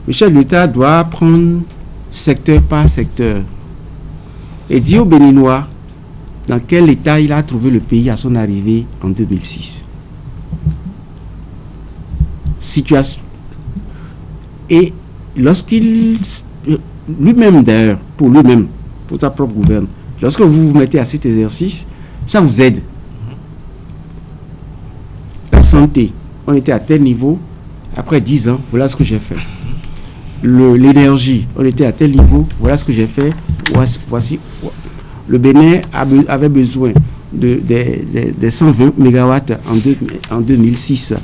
Le chef de l'État doit prendre secteur par secteur et dire aux Béninois dans quel état il a trouvé le pays à son arrivée en 2006. Situation. Et lorsqu'il, lui-même d'ailleurs, pour lui-même, pour sa propre gouverne, lorsque vous vous mettez à cet exercice, ça vous aide. La santé, on était à tel niveau, après 10 ans, voilà ce que j'ai fait. L'énergie, on était à tel niveau, voilà ce que j'ai fait, voici. Le Bénin avait besoin de 120 mégawatts en 2006.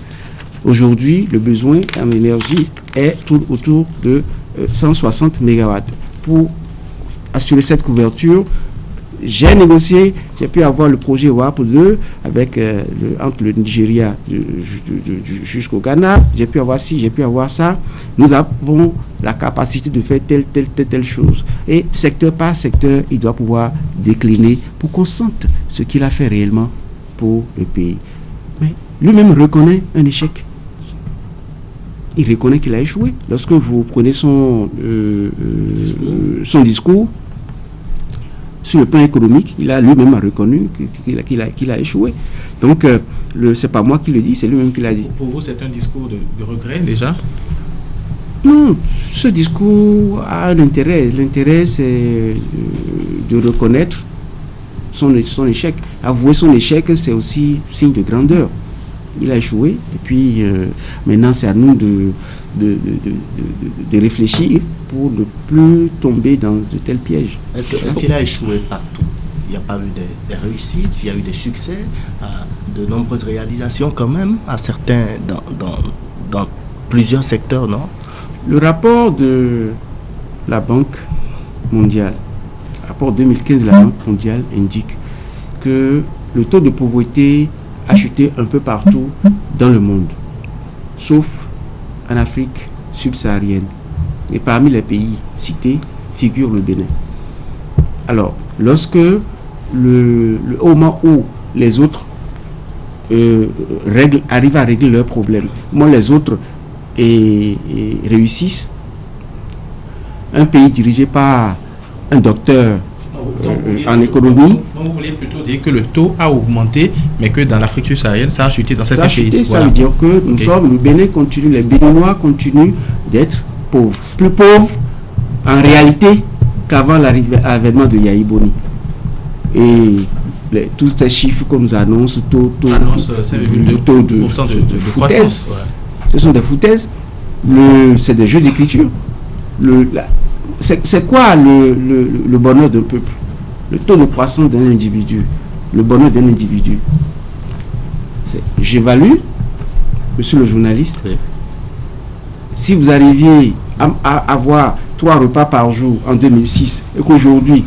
Aujourd'hui, le besoin en énergie est autour de 160 mégawatts. Pour assurer cette couverture, j'ai négocié, j'ai pu avoir le projet WAP 2 avec, entre le Nigeria jusqu'au Ghana. J'ai pu avoir ci, j'ai pu avoir ça. Nous avons la capacité de faire telle chose. Et secteur par secteur, il doit pouvoir décliner pour qu'on sente ce qu'il a fait réellement pour le pays. Mais lui-même reconnaît un échec. Il reconnaît qu'il a échoué. Lorsque vous prenez son discours, sur le plan économique, il a lui-même reconnu qu'il a échoué. Donc, c'est pas moi qui le dis, c'est lui-même qui l'a dit. Pour vous, c'est un discours de regret déjà? Non, ce discours a un intérêt. L'intérêt, c'est de reconnaître son échec. Avouer son échec, c'est aussi signe de grandeur. Il a échoué, et puis maintenant, c'est à nous de réfléchir pour ne plus tomber dans de tels pièges. Est-ce qu'il a échoué partout? Il n'y a pas eu des réussites, il y a eu des succès, de nombreuses réalisations quand même, à certains, dans plusieurs secteurs, non? Le rapport de la Banque mondiale, rapport 2015 de la Banque mondiale indique que le taux de pauvreté a chuté un peu partout dans le monde, sauf en Afrique subsaharienne. Et parmi les pays cités figure le Bénin. Alors, lorsque au moment où les autres arrivent à régler leurs problèmes, moi les autres réussissent, un pays dirigé par un docteur en économie. Donc vous voulez plutôt dire que le taux a augmenté, mais que dans l'Afrique subsaharienne, ça a chuté dans certains pays. Ça voilà. Veut dire que le Bénin continue, les Béninois continuent d'être pauvres. Plus pauvres en réalité qu'avant l'avènement de Yahi Boni. Et tous ces chiffres qu'on nous annonce, taux de foutaise, ce sont des foutaises. C'est des jeux d'écriture. C'est quoi le bonheur d'un peuple? Le taux de croissance d'un individu, le bonheur d'un individu. J'évalue, monsieur le journaliste, oui. Si vous arriviez à avoir 3 repas par jour en 2006 et qu'aujourd'hui,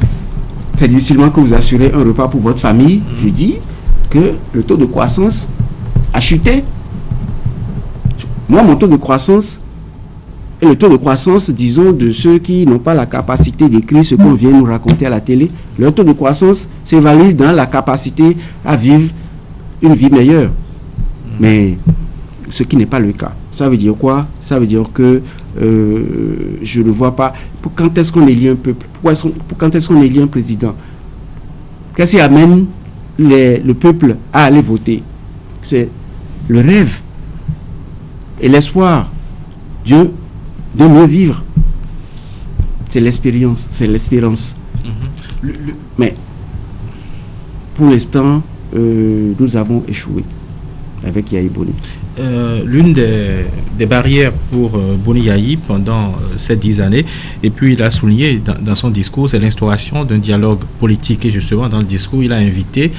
c'est difficilement que vous assurez un repas pour votre famille, je dis que le taux de croissance a chuté. Moi, mon taux de croissance et le taux de croissance, disons, de ceux qui n'ont pas la capacité d'écrire ce qu'on vient nous raconter à la télé, leur taux de croissance s'évalue dans la capacité à vivre une vie meilleure. Mais ce qui n'est pas le cas. Ça veut dire quoi? Ça veut dire que je ne vois pas. Quand est-ce qu'on élit un peuple? Quand est-ce qu'on élit un président? Qu'est-ce qui amène le peuple à aller voter? C'est le rêve et l'espoir de mieux vivre. C'est l'expérience, c'est l'espérance. Mais pour l'instant, nous avons échoué avec Yahi Boni. L'une des barrières pour Boni Yahi pendant ces 10 années, et puis il a souligné dans son discours, c'est l'instauration d'un dialogue politique. Et justement, dans le discours, il a invité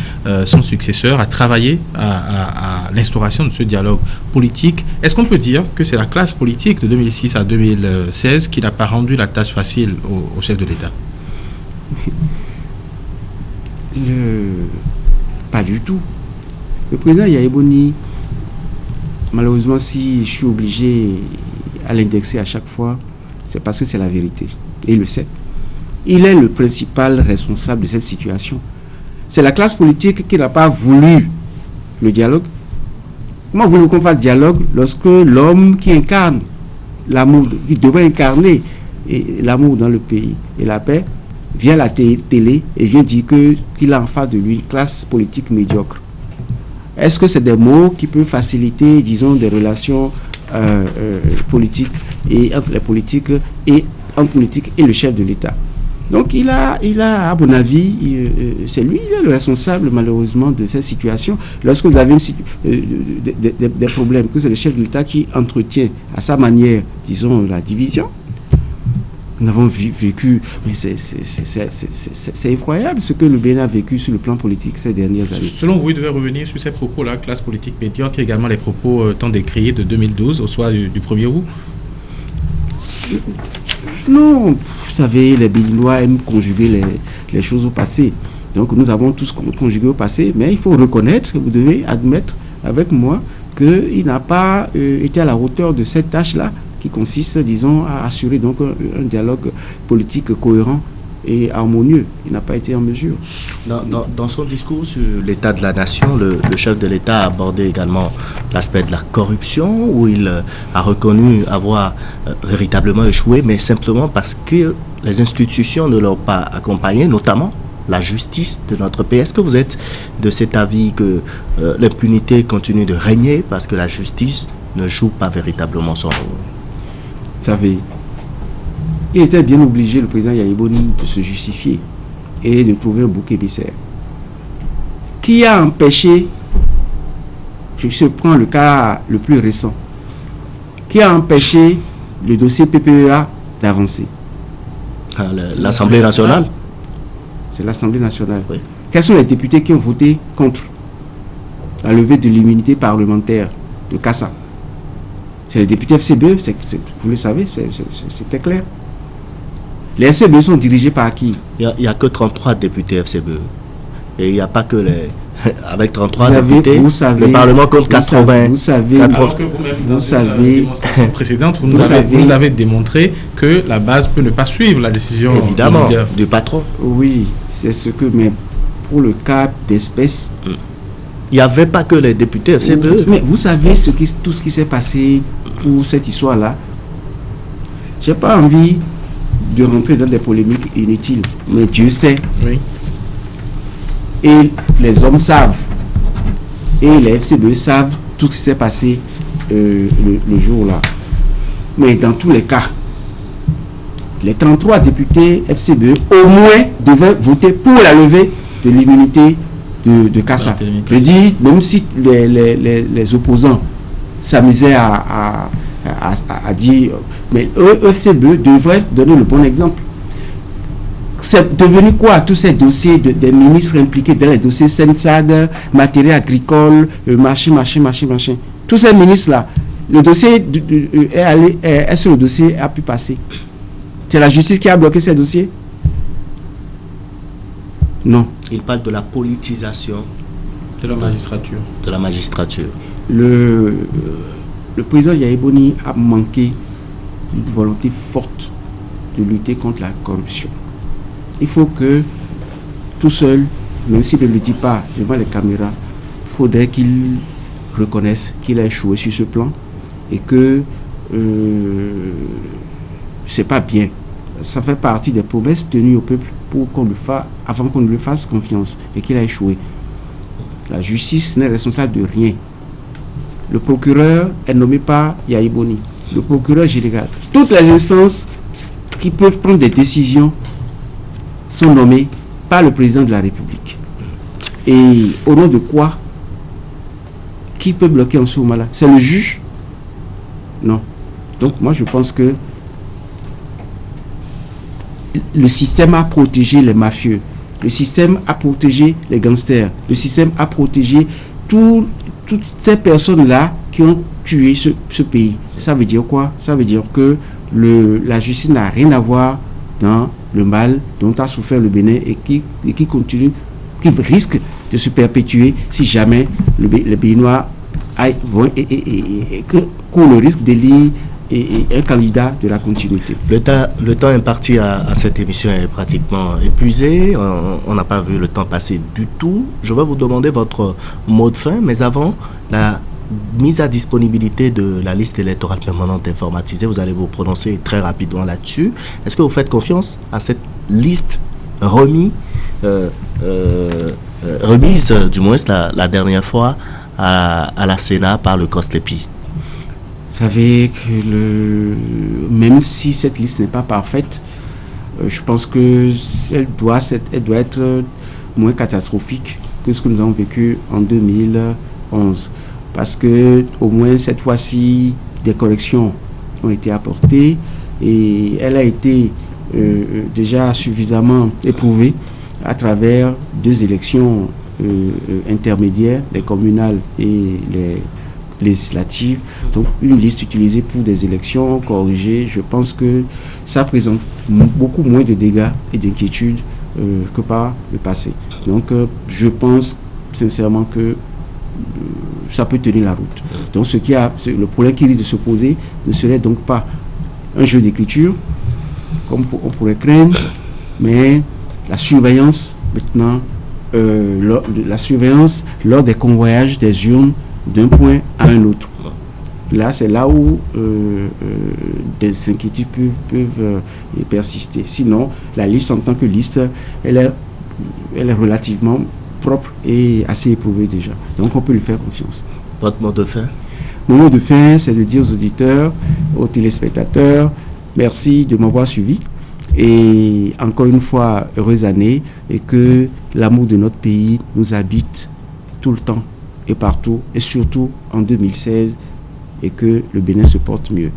son successeur à travailler à l'instauration de ce dialogue politique. Est-ce qu'on peut dire que c'est la classe politique de 2006 à 2016 qui n'a pas rendu la tâche facile au chef de l'État? Pas du tout. Le président Yahi Boni, malheureusement, si je suis obligé à l'indexer à chaque fois, c'est parce que c'est la vérité. Et il le sait. il est le principal responsable de cette situation. C'est la classe politique qui n'a pas voulu le dialogue. Comment voulez-vous qu'on fasse dialogue lorsque l'homme qui incarne l'amour, qui devrait incarner l'amour dans le pays et la paix, vient à la télé et vient dire qu'il a en face de lui une classe politique médiocre? Est-ce que c'est des mots qui peuvent faciliter, disons, des relations politiques et entre les politiques et entre politique et le chef de l'État? Donc il a à mon avis, c'est lui, il est le responsable malheureusement de cette situation. Lorsque vous avez des problèmes, que c'est le chef de l'État qui entretient à sa manière, disons, la division. Nous avons vécu, mais c'est effroyable ce que le Bénin a vécu sur le plan politique ces dernières années. Selon vous, il devait revenir sur ces propos-là, classe politique médiocre, et également les propos tant décriés de 2012 au soir du 1er août. Non, vous savez, les Béninois aiment conjuguer les choses au passé. Donc nous avons tous conjugué au passé, mais il faut reconnaître, vous devez admettre avec moi qu'il n'a pas été à la hauteur de cette tâche-là, qui consiste, disons, à assurer donc un dialogue politique cohérent et harmonieux. Il n'a pas été en mesure. Dans son discours sur l'état de la nation, le chef de l'État a abordé également l'aspect de la corruption, où il a reconnu avoir véritablement échoué, mais simplement parce que les institutions ne l'ont pas accompagné, notamment la justice de notre pays. Est-ce que vous êtes de cet avis que l'impunité continue de régner parce que la justice ne joue pas véritablement son rôle? Vous savez, il était bien obligé, le président Yahya Boni, de se justifier et de trouver un bouc émissaire. Qui a empêché, je prends le cas le plus récent, qui a empêché le dossier PPEA d'avancer? L'Assemblée nationale. C'est l'Assemblée nationale. Oui. Quels sont les députés qui ont voté contre la levée de l'immunité parlementaire de Kassa? C'est les députés FCBE, vous le savez, c'était clair. Les FCBE sont dirigés par qui? Il n'y a que 33 députés FCBE. Et il n'y a pas que les... Avec 33 députés, le Parlement compte 80. Vous savez, alors que vous-même, dans la démonstration précédente, vous nous avez démontré que la base peut ne pas suivre la décision. Évidemment, du patron. Oui, c'est ce que... Mais pour le cas d'espèce... Il n'y avait pas que les députés FCBE. Mais vous savez tout ce qui s'est passé pour cette histoire-là. Je n'ai pas envie de rentrer dans des polémiques inutiles, mais Dieu sait. Oui. Et les hommes savent. Et les FCBE savent tout ce qui s'est passé le jour-là. Mais dans tous les cas, les 33 députés FCBE au moins devaient voter pour la levée de l'immunité de Kassa. Je dis, même si les opposants s'amusaient à dire, mais FCBE devrait donner le bon exemple. C'est devenu quoi tous ces dossiers des ministres impliqués dans les dossiers SENSAD, matériel agricole, machin. Tous ces ministres-là, le dossier est-ce que le dossier a pu passer? C'est la justice qui a bloqué ces dossiers? Non. Il parle de la politisation de la magistrature. De la magistrature. Le président Yahya Boni a manqué d'une volonté forte de lutter contre la corruption. Il faut que, tout seul, même s'il ne le dit pas devant les caméras, il faudrait qu'il reconnaisse qu'il a échoué sur ce plan et que c'est pas bien. Ça fait partie des promesses tenues au peuple pour qu'on le fasse, avant qu'on ne lui fasse confiance, et qu'il a échoué. La justice n'est responsable de rien. Le procureur est nommé par Yahya Boni, le procureur général. Toutes les instances qui peuvent prendre des décisions sont nommées par le président de la République. Et au nom de quoi? Qui peut bloquer en ce moment-là? C'est le juge? Non. Donc moi je pense que le système a protégé les mafieux, le système a protégé les gangsters, le système a protégé toutes ces personnes-là qui ont tué ce pays. Ça veut dire quoi? Ça veut dire que la justice n'a rien à voir dans le mal dont a souffert le Bénin et qui continue, qui risque de se perpétuer si jamais les Béninois courent le risque d'élire et un candidat de la continuité. Le temps imparti à cette émission est pratiquement épuisé. On n'a pas vu le temps passer du tout. Je vais vous demander votre mot de fin, mais avant, la mise à disponibilité de la liste électorale permanente informatisée, vous allez vous prononcer très rapidement là-dessus. Est-ce que vous faites confiance à cette liste remise du moins la dernière fois à la Sénat par le COSLEPI? Vous savez que même si cette liste n'est pas parfaite, je pense que elle doit être moins catastrophique que ce que nous avons vécu en 2011. Parce que au moins cette fois-ci, des corrections ont été apportées et elle a été déjà suffisamment éprouvée à travers 2 élections intermédiaires, les communales et les législatives. Donc une liste utilisée pour des élections corrigées, je pense que ça présente beaucoup moins de dégâts et d'inquiétudes que par le passé. Donc je pense sincèrement que ça peut tenir la route. Donc le problème qui risque de se poser ne serait donc pas un jeu d'écriture comme on pourrait craindre, mais la surveillance maintenant, la surveillance lors des convoyages des urnes d'un point à un autre. Là, c'est là où des inquiétudes peuvent persister. Sinon, la liste en tant que liste, elle est relativement propre et assez éprouvée déjà. Donc, on peut lui faire confiance. Votre mot de fin? Mon mot de fin, c'est de dire aux auditeurs, aux téléspectateurs, merci de m'avoir suivi. Et encore une fois, heureuse année, et que l'amour de notre pays nous habite tout le temps et partout, et surtout en 2016, et que le Bénin se porte mieux.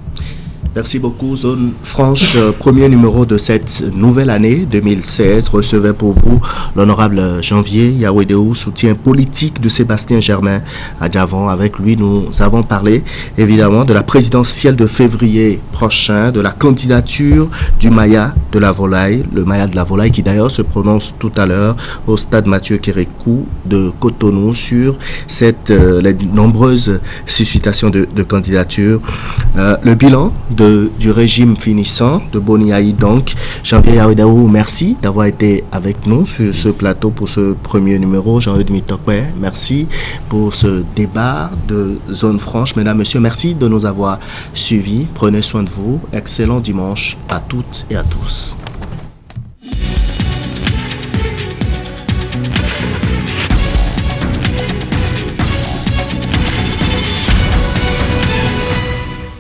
Merci beaucoup. Zone Franche, premier numéro de cette nouvelle année 2016, recevait pour vous l'honorable Janvier Yawedeu, soutien politique de Sébastien Germain à Diavon. Avec lui, nous avons parlé évidemment de la présidentielle de février prochain, de la candidature du Maya de la Volaille, le Maya de la Volaille qui d'ailleurs se prononce tout à l'heure au stade Mathieu Kérékou de Cotonou sur les nombreuses suscitations de candidatures. Le bilan du régime finissant de Boni Aï donc. Janvier Yawedeu, merci d'avoir été avec nous sur ce plateau pour ce premier numéro. Jean-Eudes Mitokwe, merci pour ce débat de Zone Franche. Mesdames, Messieurs, merci de nous avoir suivis. Prenez soin de vous. Excellent dimanche à toutes et à tous.